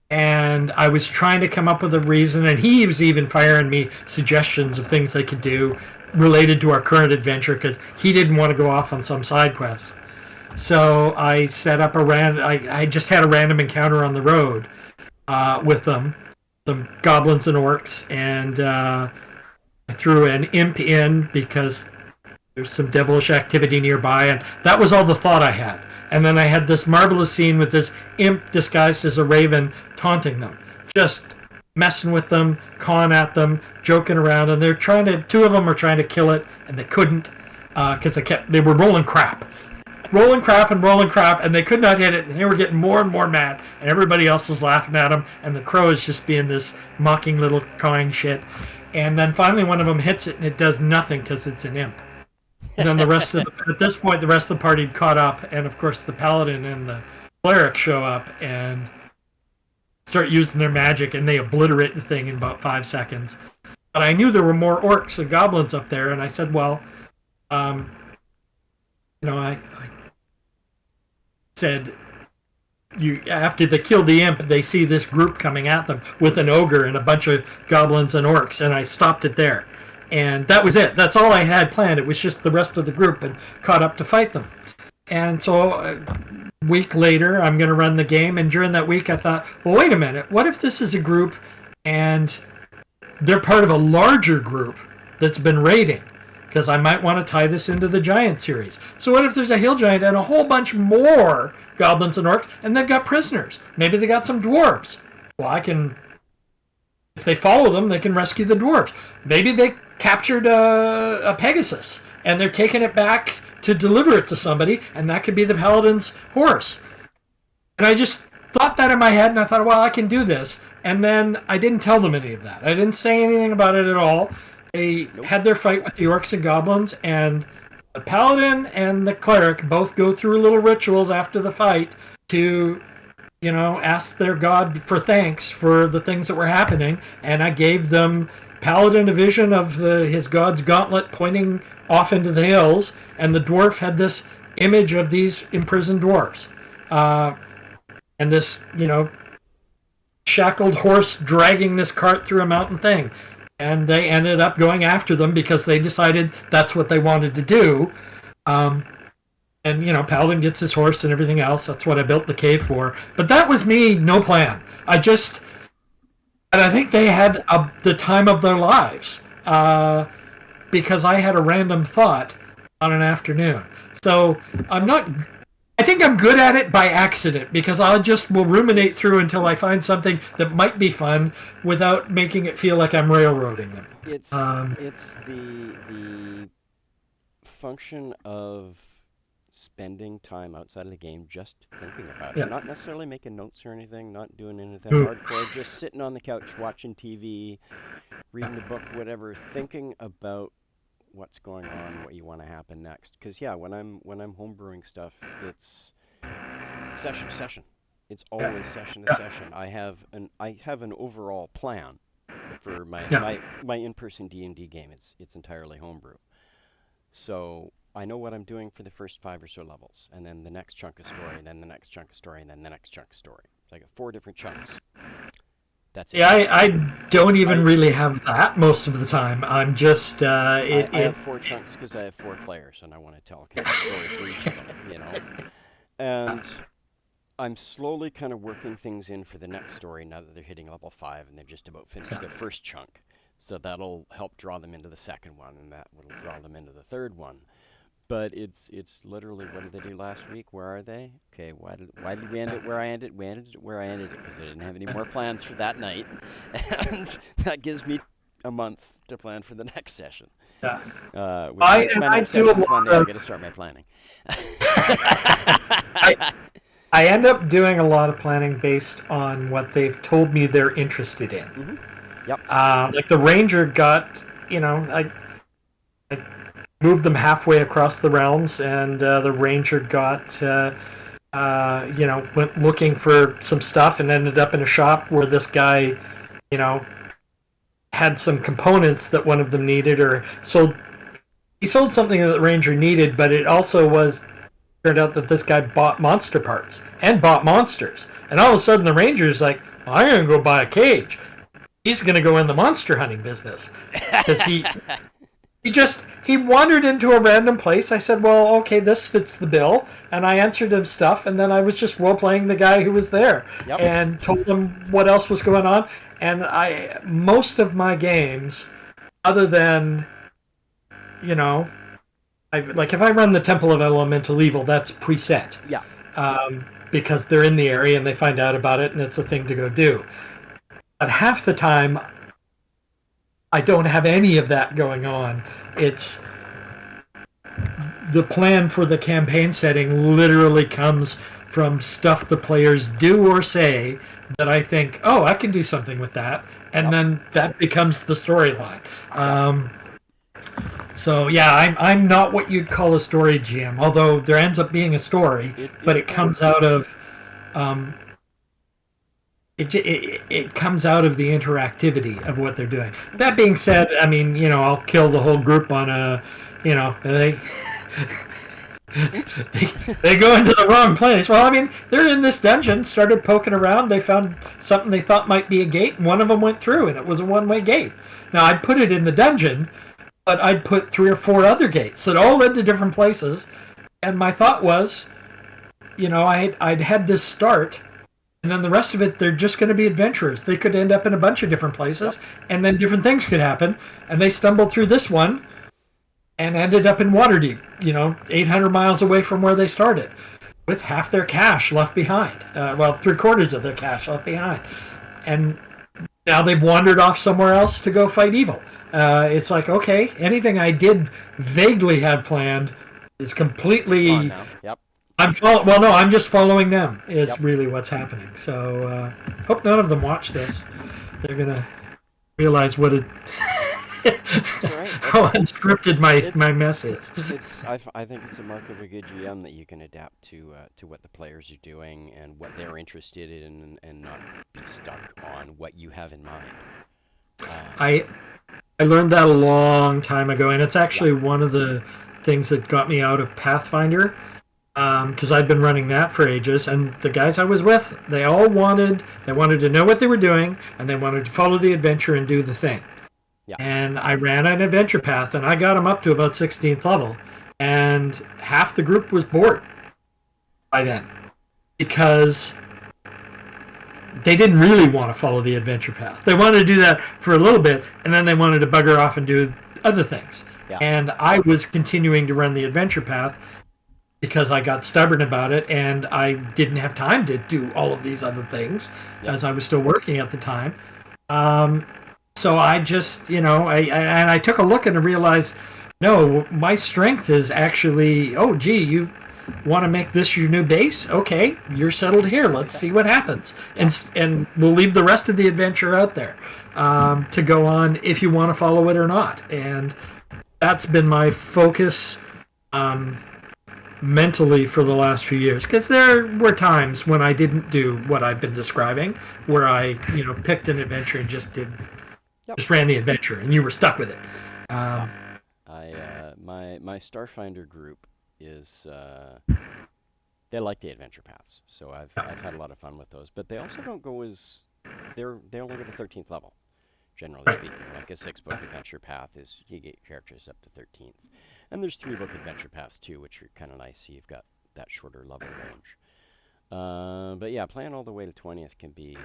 [SPEAKER 2] And I was trying to come up with a reason, and he was even firing me suggestions of things they could do related to our current adventure because he didn't want to go off on some side quest. So I set up I just had a random encounter on the road with them, some goblins and orcs, and I threw an imp in because there's some devilish activity nearby, and that was all the thought I had. And then I had this marvelous scene with this imp disguised as a raven taunting them, just messing with them, cawing at them, joking around, and they're trying to. Two of them were trying to kill it, and they couldn't because they were rolling crap, and they could not hit it, and they were getting more and more mad, and everybody else was laughing at them, and the crow is just being this mocking little cawing shit. And then finally one of them hits it, and it does nothing because it's an imp. And then at this point, the rest of the party had caught up, and of course the paladin and the cleric show up and start using their magic, and they obliterate the thing in about 5 seconds. But I knew there were more orcs and goblins up there, and I said, well, I said, after they kill the imp, they see this group coming at them with an ogre and a bunch of goblins and orcs, and I stopped it there. And that was it. That's all I had planned. It was just the rest of the group had caught up to fight them. And so a week later, I'm going to run the game. And during that week, I thought, well, wait a minute. What if this is a group and they're part of a larger group that's been raiding? Because I might want to tie this into the giant series. So what if there's a hill giant and a whole bunch more goblins and orcs, and they've got prisoners? Maybe they got some dwarves. Well, if they follow them, they can rescue the dwarves. Maybe they captured a Pegasus, and they're taking it back to deliver it to somebody, and that could be the paladin's horse. And I just thought that in my head, and I thought, well, I can do this. And then I didn't tell them any of that. I didn't say anything about it at all. They had their fight with the orcs and goblins, and the paladin and the cleric both go through little rituals after the fight to ask their god for thanks for the things that were happening. And I gave them paladin a vision of his god's gauntlet pointing off into the hills, and the dwarf had this image of these imprisoned dwarves, and this shackled horse dragging this cart through a mountain thing. And they ended up going after them because they decided that's what they wanted to do. And paladin gets his horse and everything else. That's what I built the cave for. But that was me, no plan. And I think they had the time of their lives because I had a random thought on an afternoon. So I think I'm good at it by accident because will ruminate through until I find something that might be fun without making it feel like I'm railroading them.
[SPEAKER 1] It's the function of spending time outside of the game just thinking about it. Not necessarily making notes or anything, not doing anything hardcore, just sitting on the couch watching TV, reading a book, whatever, thinking about what's going on, what you want to happen next. Because when I'm homebrewing stuff, it's session to session. It's always session to session. I have an overall plan for my in-person D&D game. It's entirely homebrew. So I know what I'm doing for the first 5 or so levels, and then the next chunk of story, and then the next chunk of story, and then the next chunk of story. So I got 4 different chunks. That's it.
[SPEAKER 2] Yeah, I don't even really have that most of the time. I'm just
[SPEAKER 1] I have 4 chunks because I have 4 players, and I want to tell kind of story for each of them, And I'm slowly kind of working things in for the next story now that they're hitting level 5 and they've just about finished their first chunk. So that'll help draw them into the second one, and that will draw them into the third one. But it's literally, what did they do last week? Where are they? Okay, why did we end it where I ended? We ended it where I ended it because I didn't have any more plans for that night, and that gives me a month to plan for the next session.
[SPEAKER 2] Yeah.
[SPEAKER 1] My next session's Monday. I got to start my planning.
[SPEAKER 2] I end up doing a lot of planning based on what they've told me they're interested in.
[SPEAKER 1] Mm-hmm. Yep.
[SPEAKER 2] Like the ranger got, I moved them halfway across the realms, and the ranger got, went looking for some stuff and ended up in a shop where this guy, had some components that one of them needed, or sold. He sold something that the ranger needed, but it also was Turned out that this guy bought monster parts and bought monsters. And all of a sudden, the ranger's like, well, I'm going to go buy a cage. He's going to go in the monster hunting business because he wandered into a random place. I said, well, okay, this fits the bill, and I answered him stuff, and then I was just role playing the guy who was there and told him what else was going on. And most of my games, other than, you know, like if I run the Temple of Elemental Evil, that's preset.
[SPEAKER 1] Yeah.
[SPEAKER 2] Because they're in the area and they find out about it, and it's a thing to go do. But half the time, I don't have any of that going on. It's the plan for the campaign setting literally comes from stuff the players do or say that I think, oh, I can do something with that, and then that becomes the storyline. So yeah, I'm not what you'd call a story GM, although there ends up being a story, but it comes out of it comes out of the interactivity of what they're doing. That being said, I mean, you know, I'll kill the whole group on a, you know, they go into the wrong place. Well, I mean, they're in this dungeon, started poking around, they found something they thought might be a gate, and one of them went through, and it was a one-way gate. Now, I'd put it in the dungeon, but I'd put 3 or 4 other gates that all led to different places, and my thought was, you know, I'd had this start, and then the rest of it, they're just going to be adventurers. They could end up in a bunch of different places, and then different things could happen. And they stumbled through this one and ended up in Waterdeep, you know, 800 miles away from where they started, with half their cash left behind. Well, 3/4 of their cash left behind. And now they've wandered off somewhere else to go fight evil. It's like, okay, anything I did vaguely have planned is completely... I'm just following them is really what's happening. So hope none of them watch this. They're going to realize what it... how unscripted my mess is.
[SPEAKER 1] I think it's a mark of a good GM that you can adapt to what the players are doing and what they're interested in, and not be stuck on what you have in mind.
[SPEAKER 2] I learned that a long time ago, and it's actually one of the things that got me out of Pathfinder. Because I'd been running that for ages, and the guys I was with, they wanted to know what they were doing, and they wanted to follow the adventure and do the thing. Yeah. And I ran an adventure path, and I got them up to about 16th level, and half the group was bored by then, because they didn't really want to follow the adventure path. They wanted to do that for a little bit, and then they wanted to bugger off and do other things. Yeah. And I was continuing to run the adventure path, because I got stubborn about it, and I didn't have time to do all of these other things, as I was still working at the time. So I just, you know, I took a look and I realized, no, my strength is actually, oh, gee, you want to make this your new base? Okay, you're settled here. Let's see what happens. And we'll leave the rest of the adventure out there to go on if you want to follow it or not. And that's been my focus mentally for the last few years, because there were times when I didn't do what I've been describing, where I, you know, picked an adventure and just ran the adventure, and you were stuck with it.
[SPEAKER 1] My Starfinder group is they like the adventure paths, so I've had a lot of fun with those. But they also don't go as they only go to 13th level, generally speaking. Like a 6-book adventure path is you get characters up to 13th. And there's 3-book adventure paths too, which are kind of nice. So you've got that shorter level range. But yeah, playing all the way to 20th can be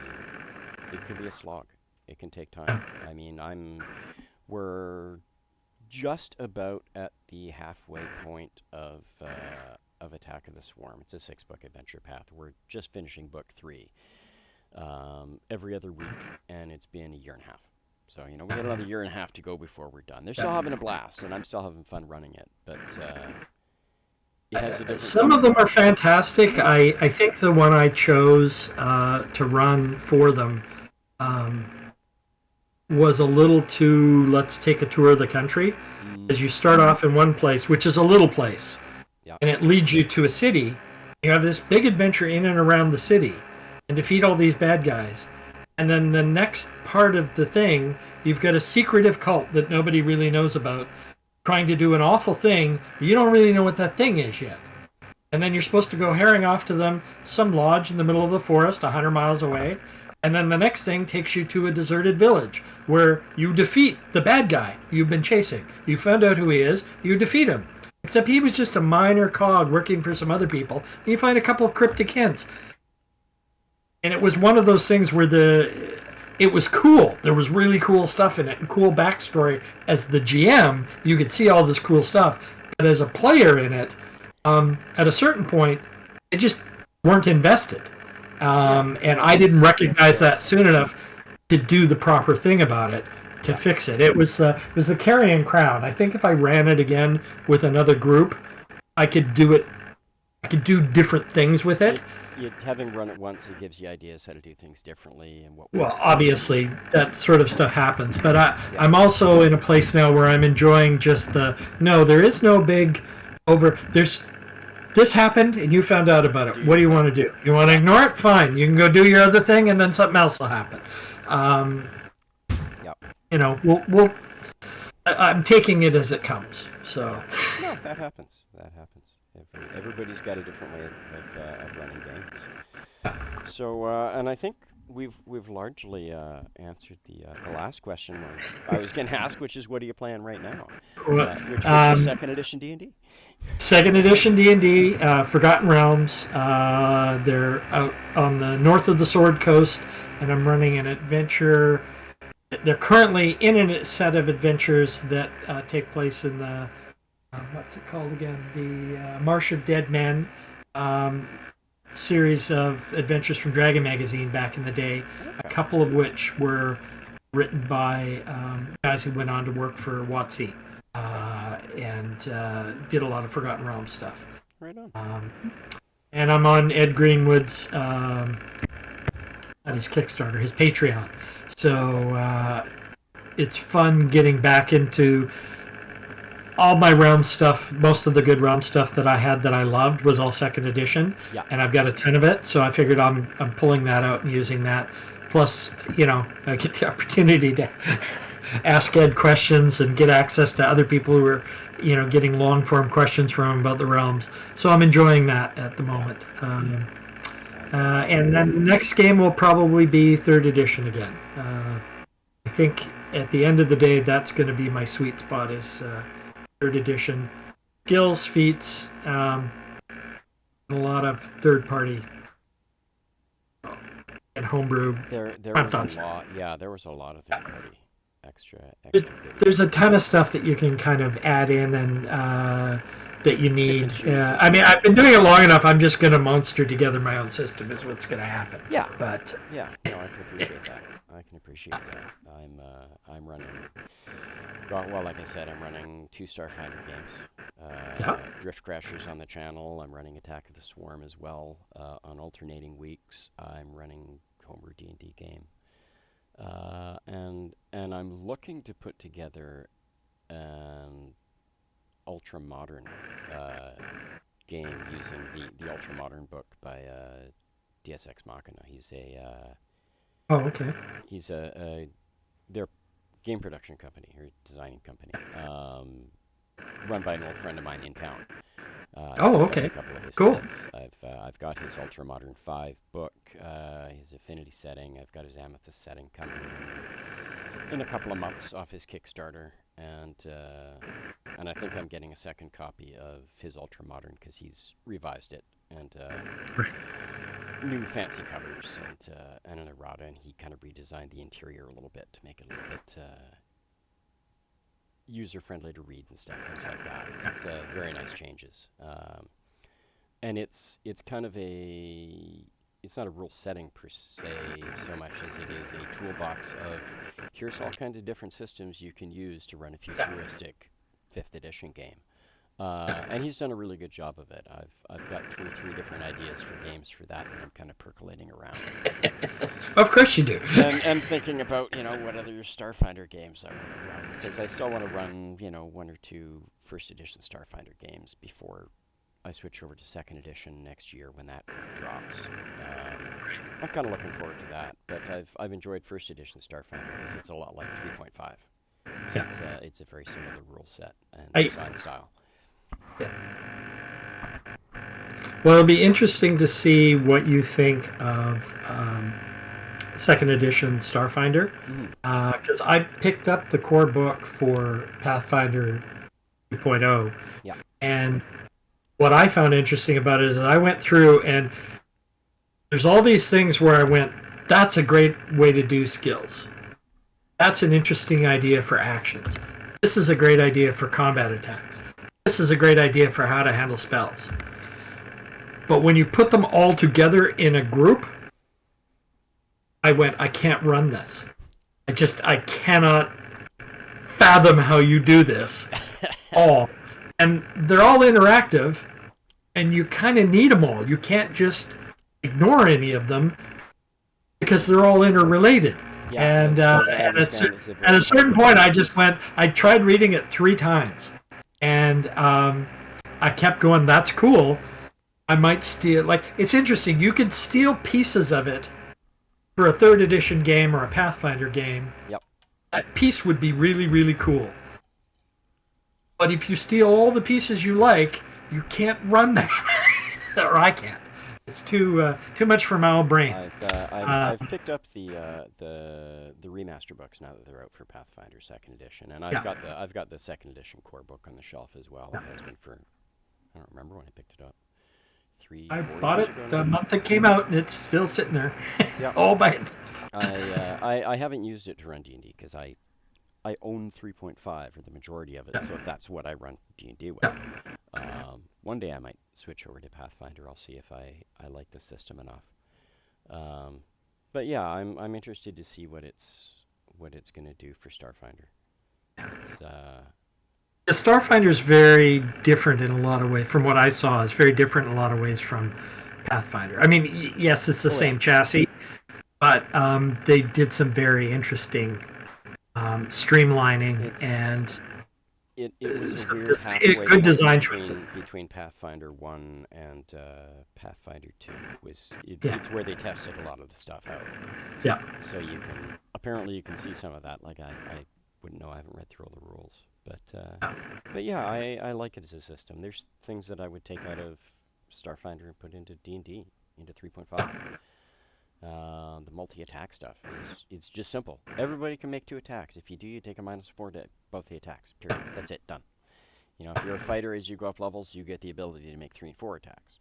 [SPEAKER 1] a slog. It can take time. I mean, we're just about at the halfway point of Attack of the Swarm. It's a 6-book adventure path. We're just finishing book 3 every other week, and it's been a year and a half. So, you know, we got another year and a half to go before we're done. They're still having a blast, and I'm still having fun running it. But it has a different...
[SPEAKER 2] Some of them are fantastic. I think the one I chose to run for them was a little too, let's take a tour of the country. As you start off in one place, which is a little place, and it leads you to a city. You have this big adventure in and around the city and defeat all these bad guys. And then the next part of the thing, you've got a secretive cult that nobody really knows about, trying to do an awful thing. You don't really know what that thing is yet. and then you're supposed to go herring off to them, some lodge in the middle of the forest, 100 miles away, and then the next thing takes you to a deserted village where you defeat the bad guy you've been chasing. You found out who he is, you defeat him. Except he was just a minor cog working for some other people, and you find a couple of cryptic hints. And it was one of those things where it was cool. There was really cool stuff in it and cool backstory. As the GM, you could see all this cool stuff. But as a player in it, at a certain point, it just weren't invested. And I didn't recognize that soon enough to do the proper thing about it to fix it. It was the Carrion Crown. I think if I ran it again with another group, I could do it. I could do different things with it.
[SPEAKER 1] Having run it once, it gives you ideas how to do things differently and what.
[SPEAKER 2] Well, obviously that sort of stuff happens, but I'm also in a place now where I'm enjoying just there is no big over. This happened and you found out about it. What do you want to do? You want to ignore it? Fine. You can go do your other thing and then something else will happen. I'm taking it as it comes. So.
[SPEAKER 1] No, that happens. Everybody's got a different way of running games. So, and I think we've largely answered the last question I was going to ask, which is, what are you playing right now? Which was second edition D&D.
[SPEAKER 2] Second edition D&D, Forgotten Realms. They're out on the north of the Sword Coast, and I'm running an adventure. They're currently in a set of adventures that take place in the what's it called again? The Marsh of Dead Men series of adventures from Dragon Magazine back in the day, a couple of which were written by guys who went on to work for WotC and did a lot of Forgotten Realms stuff.
[SPEAKER 1] Right on.
[SPEAKER 2] And I'm on Ed Greenwood's, not his Kickstarter, his Patreon. So it's fun getting back into all my Realm stuff. Most of the good Realm stuff that I had that I loved was all second edition, and I've got a ton of it. So I figured I'm pulling that out and using that. Plus, I get the opportunity to ask Ed questions and get access to other people who are, getting long form questions from him about the Realms. So I'm enjoying that at the moment. And then the next game will probably be third edition again. I think at the end of the day, that's going to be my sweet spot is third edition. Skills, feats, a lot of third party and homebrew.
[SPEAKER 1] There was a lot. Yeah, there was a lot of third party extra.
[SPEAKER 2] There's a ton of stuff that you can kind of add in and that you need. I mean, I've been doing it long enough. I'm just going to monster together my own system. Is what's going to happen.
[SPEAKER 1] Yeah,
[SPEAKER 2] but
[SPEAKER 1] I can appreciate that. I'm running. Well, like I said, I'm running 2 Starfinder games. Drift Crashers on the channel. I'm running Attack of the Swarm as well on alternating weeks. I'm running homebrew D&D game, and I'm looking to put together an ultra modern game using the ultra modern book by Deus Ex Machina. He's their game production company or designing company, run by an old friend of mine in town.
[SPEAKER 2] Okay. Cool.
[SPEAKER 1] I've got his Ultra Modern 5 book, his Affinity setting. I've got his Amethyst setting coming in a couple of months off his Kickstarter, and I think I'm getting a second copy of his Ultra Modern because he's revised it and new fancy covers and an errata, and he kind of redesigned the interior a little bit to make it a little bit user-friendly to read and stuff, things like that. It's very nice changes. And it's kind of it's not a rule setting per se so much as it is a toolbox of here's all kinds of different systems you can use to run a futuristic 5th edition game. And he's done a really good job of it. I've got 2 or 3 different ideas for games for that I'm kind of percolating around.
[SPEAKER 2] Of course you do.
[SPEAKER 1] and thinking about, what other Starfinder games I want to run. Because I still want to run, 1 or 2 first edition Starfinder games before I switch over to second edition next year when that drops. I'm kind of looking forward to that. But I've enjoyed first edition Starfinder because it's a lot like 3.5.
[SPEAKER 2] Yeah.
[SPEAKER 1] It's a very similar rule set and design style.
[SPEAKER 2] Yeah. Well, it'll be interesting to see what you think of second edition Starfinder, because I picked up the core book for Pathfinder 2.0,
[SPEAKER 1] Yeah.
[SPEAKER 2] and what I found interesting about it is I went through and there's all these things where I went, that's a great way to do skills. That's an interesting idea for actions. This is a great idea for combat attacks. This is a great idea for how to handle spells. But when you put them all together in a group, I went, I can't run this. I cannot fathom how you do this all. And they're all interactive, and you kind of need them all. You can't just ignore any of them because they're all interrelated.
[SPEAKER 1] Yeah,
[SPEAKER 2] And
[SPEAKER 1] it's
[SPEAKER 2] at a certain point, I just went. I tried reading it 3 times, and I kept going. That's cool. I might steal. Like, it's interesting. You could steal pieces of it for a 3rd edition game or a Pathfinder game.
[SPEAKER 1] Yep.
[SPEAKER 2] That piece would be really, really cool. But if you steal all the pieces you like, you can't run that, or I can't. It's too much for my old brain.
[SPEAKER 1] I've picked up the remaster books now that they're out for Pathfinder 2nd edition, and I've got the 2nd edition core book on the shelf as well. It has been for, I don't remember when I picked it up.
[SPEAKER 2] I bought it the month it came out, and it's still sitting there, all by itself.
[SPEAKER 1] I haven't used it to run D&D because I own 3.5 or the majority of it, so that's what I run D&D with. One day I might switch over to Pathfinder. I'll see if I like the system enough. But yeah, I'm interested to see what it's going to do for Starfinder.
[SPEAKER 2] The Starfinder is very different in a lot of ways. From what I saw, it's very different in a lot of ways from Pathfinder. I mean, yes, it's the same chassis, but they did some very interesting streamlining and
[SPEAKER 1] it was a weird halfway
[SPEAKER 2] good design
[SPEAKER 1] between Pathfinder 1 and Pathfinder 2. It's where they tested a lot of the stuff out.
[SPEAKER 2] Yeah.
[SPEAKER 1] So you can see some of that. Like I wouldn't know. I haven't read through all the rules. But yeah, I like it as a system. There's things that I would take out of Starfinder and put into D&D, into 3.5. The multi-attack stuff it's just simple. Everybody can make 2 attacks. If you do, you take a -4 to both the attacks. Period. That's it. Done. You know, if you're a fighter, as you go up levels, you get the ability to make 3 and 4 attacks.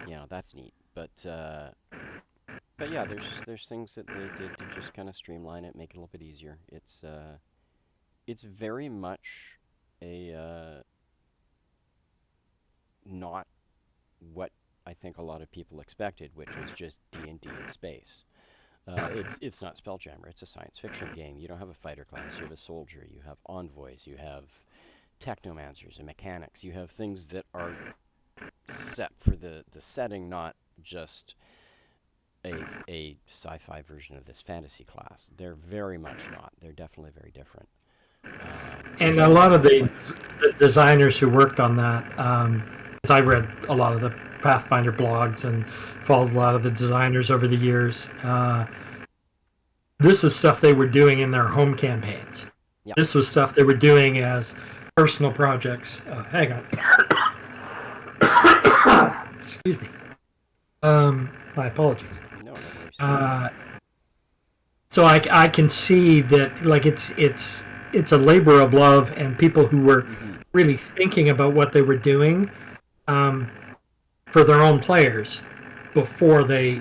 [SPEAKER 1] You know, that's neat. But yeah, there's things that they did to just kind of streamline it, make it a little bit easier. It's very much a not what I think a lot of people expected, which was just D&D in space. It's not Spelljammer. It's a science fiction game. You don't have a fighter class. You have a soldier. You have envoys. You have technomancers and mechanics. You have things that are set for the setting, not just a sci-fi version of this fantasy class. They're very much not. They're definitely very different.
[SPEAKER 2] And a lot of the designers who worked on that, as I read a lot of the Pathfinder blogs and followed a lot of the designers over the years, this is stuff they were doing in their home campaigns.
[SPEAKER 1] Yep.
[SPEAKER 2] This was stuff they were doing as personal projects. Hang on. Excuse me. My apologies.
[SPEAKER 1] No worries.
[SPEAKER 2] So I can see that, like, it's a labor of love, and people who were really thinking about what they were doing for their own players before they,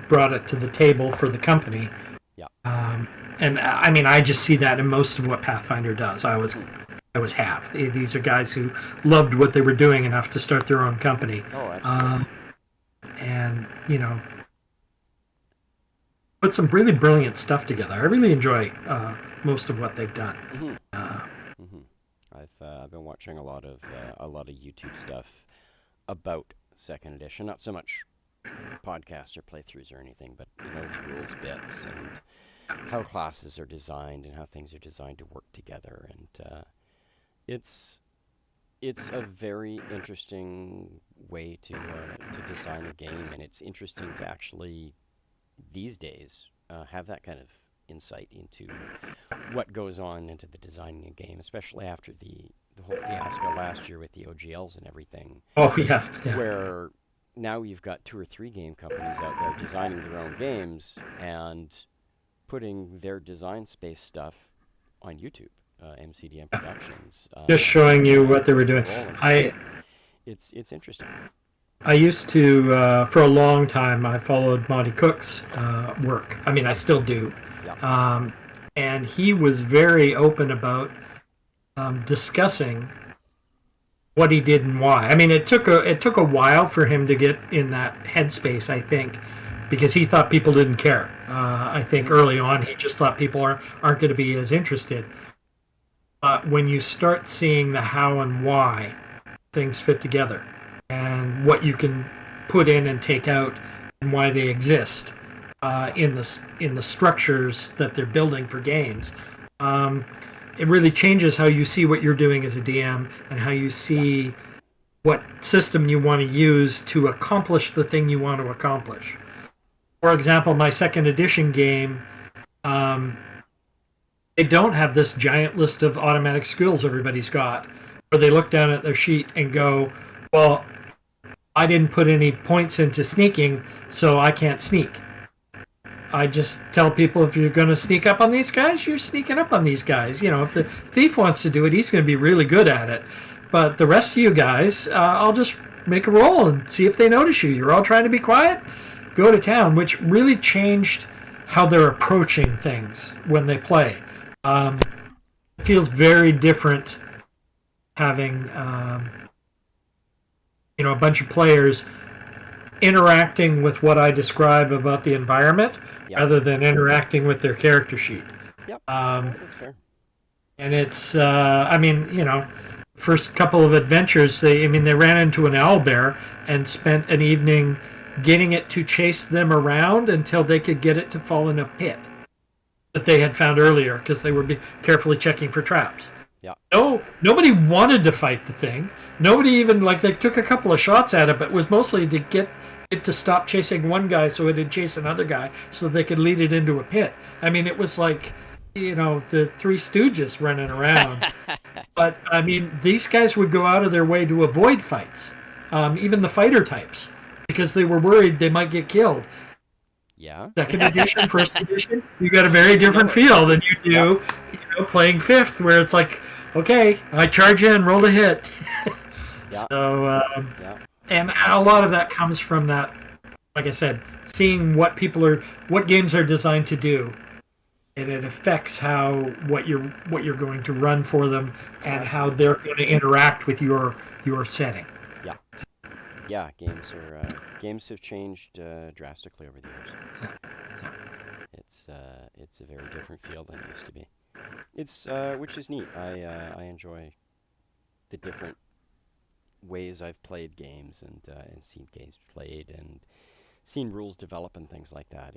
[SPEAKER 2] brought it to the table for the company.
[SPEAKER 1] Yeah.
[SPEAKER 2] And I mean, I just see that in most of what Pathfinder does. I always have. These are guys who loved what they were doing enough to start their own company.
[SPEAKER 1] Oh, absolutely.
[SPEAKER 2] And put some really brilliant stuff together. I really enjoy most of what they've done.
[SPEAKER 1] I've been watching a lot of YouTube stuff about 2nd edition. Not so much podcasts or playthroughs or anything, but rules bits and how classes are designed and how things are designed to work together. And it's a very interesting way to design a game, and it's interesting to actually these days have that kind of insight into what goes on into the designing a game, especially after the whole fiasco last year with the OGLs and everything.
[SPEAKER 2] Oh yeah.
[SPEAKER 1] Where now you've got 2 or 3 game companies out there designing their own games and putting their design space stuff on YouTube. MCDM Productions.
[SPEAKER 2] Just showing you what they were doing.
[SPEAKER 1] So it's interesting.
[SPEAKER 2] I used to, for a long time, I followed Monty Cook's work. I mean, I still do.
[SPEAKER 1] Yeah.
[SPEAKER 2] And he was very open about discussing what he did and why. I mean, it took a while for him to get in that headspace, I think, because he thought people didn't care. I think early on he just thought people aren't going to be as interested. But when you start seeing the how and why things fit together, and what you can put in and take out, and why they exist in the structures that they're building for games, it really changes how you see what you're doing as a DM and how you see what system you want to use to accomplish the thing you want to accomplish. For example, my second edition game, they don't have this giant list of automatic skills everybody's got, where they look down at their sheet and go, well, I didn't put any points into sneaking, so I can't sneak. I just tell people, if you're going to sneak up on these guys, you're sneaking up on these guys. You know, if the thief wants to do it, he's going to be really good at it. But the rest of you guys, I'll just make a roll and see if they notice you. You're all trying to be quiet? Go to town, which really changed how they're approaching things when they play. It feels very different having, a bunch of players interacting with what I describe about the environment, rather than interacting with their character sheet.
[SPEAKER 1] Yep. That's fair.
[SPEAKER 2] And it's, first couple of adventures, they ran into an owlbear and spent an evening getting it to chase them around until they could get it to fall in a pit that they had found earlier, because they were carefully checking for traps.
[SPEAKER 1] Yeah.
[SPEAKER 2] No, nobody wanted to fight the thing. Nobody even, they took a couple of shots at it, but it was mostly to get it to stop chasing one guy so it'd chase another guy so they could lead it into a pit. I mean, it was like, the Three Stooges running around. But, these guys would go out of their way to avoid fights, even the fighter types, because they were worried they might get killed.
[SPEAKER 1] Yeah.
[SPEAKER 2] Second edition, first edition, you got a very different feel than you do, playing fifth, where it's like, okay, I charge in, roll a hit.
[SPEAKER 1] Yeah.
[SPEAKER 2] So, and a lot of that comes from that, like I said, seeing what games are designed to do, and it affects what you're going to run for them, and how they're going to interact with your setting.
[SPEAKER 1] Yeah. Yeah, games have changed drastically over the years. It's a very different feel than it used to be. It's which is neat. I enjoy the different ways I've played games and seen games played and seen rules develop and things like that.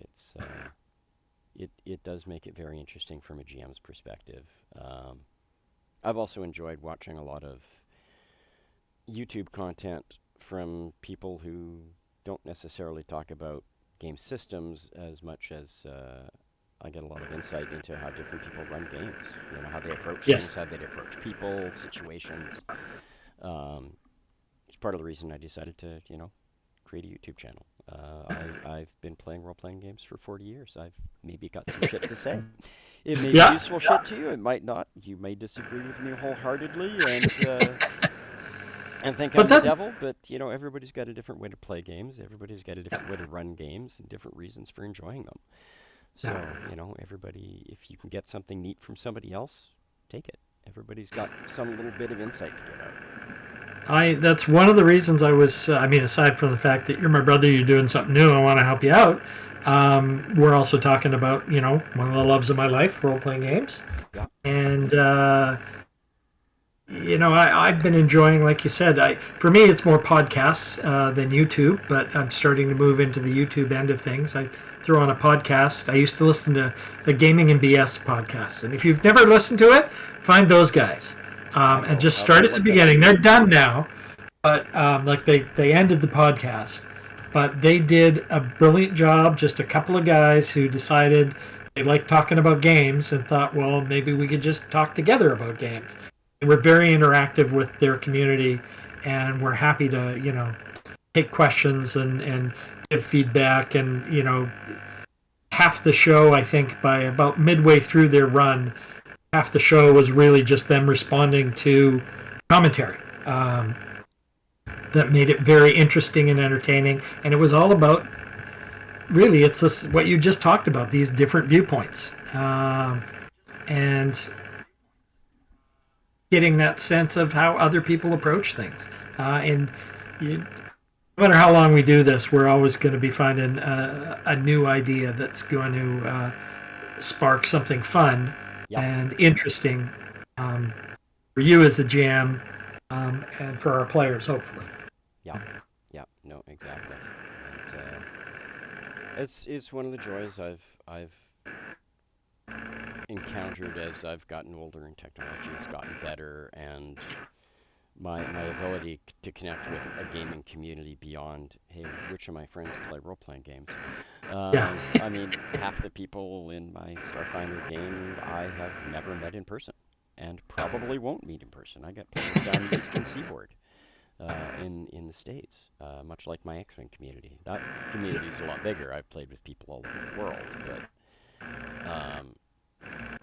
[SPEAKER 1] It does make it very interesting from a GM's perspective. I've also enjoyed watching a lot of YouTube content from people who don't necessarily talk about game systems as much as I get a lot of insight into how different people run games. How they approach things, how they approach people, situations. It's part of the reason I decided to, create a YouTube channel. I've been playing role-playing games for 40 years. I've maybe got some shit to say. It may be useful shit to you. It might not. You may disagree with me wholeheartedly and think I'm the devil, but, everybody's got a different way to play games. Everybody's got a different way to run games and different reasons for enjoying them. So, everybody, if you can get something neat from somebody else, take it. Everybody's got some little bit of insight to get out.
[SPEAKER 2] That's one of the reasons I was, aside from the fact that you're my brother, you're doing something new, I want to help you out. We're also talking about, one of the loves of my life, role-playing games.
[SPEAKER 1] Yeah.
[SPEAKER 2] And, I've been enjoying, like you said, for me it's more podcasts than YouTube, but I'm starting to move into the YouTube end of things. I throw on a podcast. I used to listen to the Gaming and BS podcast, and if you've never listened to it, find those guys and just start at the beginning. They're done now, but they ended the podcast, but they did a brilliant job. Just a couple of guys who decided they liked talking about games and thought, well, maybe we could just talk together about games. They were very interactive with their community, and we're happy to, take questions and give feedback. And, half the show, I think, by about midway through their run, half the show was really just them responding to commentary. That made it very interesting and entertaining. And it was all about, really, it's this, what you just talked about, these different viewpoints. And getting that sense of how other people approach things. And no matter how long we do this, we're always going to be finding a new idea that's going to spark something fun and interesting for you as a GM and for our players, hopefully.
[SPEAKER 1] Yeah, no, exactly. And, it's one of the joys I've encountered as I've gotten older and technology has gotten better, and my ability to connect with a gaming community beyond, hey, which of my friends play role-playing games? I mean, half the people in my Starfinder game I have never met in person, and probably won't meet in person. I got players down the Eastern Seaboard in the States, much like my X-Wing community. That community is a lot bigger. I've played with people all over the world, but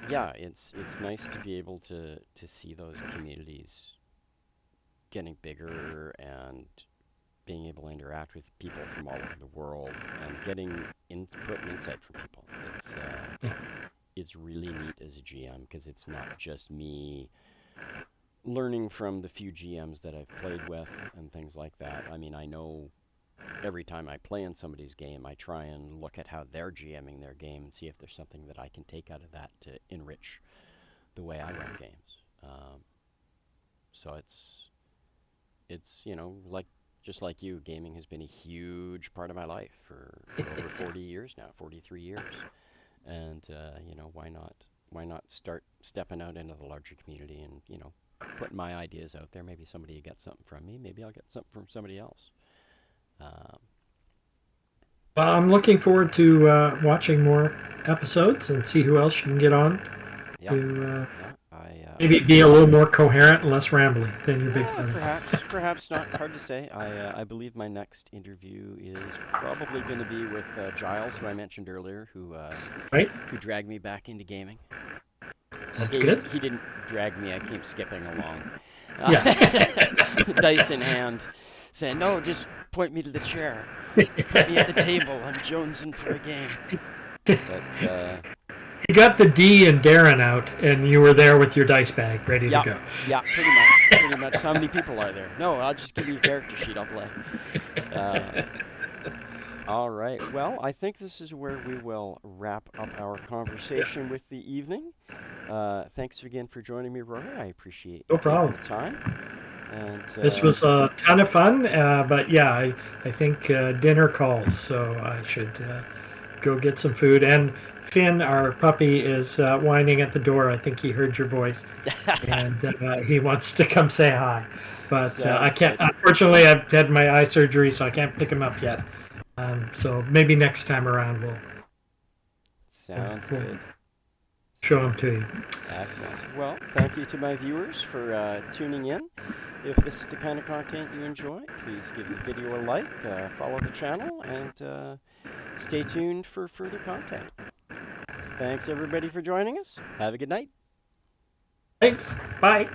[SPEAKER 1] yeah, it's nice to be able to see those communities getting bigger and being able to interact with people from all over the world and getting input and insight from people. It's really neat as a GM because it's not just me learning from the few GMs that I've played with and things like that. I mean, I know every time I play in somebody's game, I try and look at how they're GMing their game and see if there's something that I can take out of that to enrich the way I run games. So it's like just like you, gaming has been a huge part of my life for over 40 years now, 43 years, and why not start stepping out into the larger community and putting my ideas out there. Maybe somebody will get something from me. Maybe I'll get something from somebody else.
[SPEAKER 2] Well, I'm looking forward to watching more episodes and see who else you can get on to maybe be a little more coherent and less rambling than your big brother.
[SPEAKER 1] Perhaps not. Hard to say. I believe my next interview is probably going to be with Giles, who I mentioned earlier, who dragged me back into gaming.
[SPEAKER 2] That's good.
[SPEAKER 1] He didn't drag me. I came skipping along,
[SPEAKER 2] Yeah.
[SPEAKER 1] dice in hand, saying, "No, just point me to the chair. Put me at the table. I'm jonesing for a game." But
[SPEAKER 2] you got the D and Darren out, and you were there with your dice bag ready to go.
[SPEAKER 1] Yeah, pretty much. How many people are there? No, I'll just give you a character sheet. I'll play. All right. Well, I think this is where we will wrap up our conversation with the evening. Thanks again for joining me, Rory. I appreciate
[SPEAKER 2] No problem.
[SPEAKER 1] the time. And,
[SPEAKER 2] this was a ton of fun, but yeah, I think dinner calls, so I should go get some food. And Finn, our puppy, is whining at the door. I think he heard your voice, and he wants to come say hi. But I can't. Good. Unfortunately, I've had my eye surgery, so I can't pick him up yet. So maybe next time around we'll.
[SPEAKER 1] Sounds good.
[SPEAKER 2] Show him to you.
[SPEAKER 1] Excellent. Well, thank you to my viewers for tuning in. If this is the kind of content you enjoy, please give the video a like, follow the channel, and stay tuned for further content. Thanks, everybody, for joining us. Have a good night.
[SPEAKER 2] Thanks. Bye.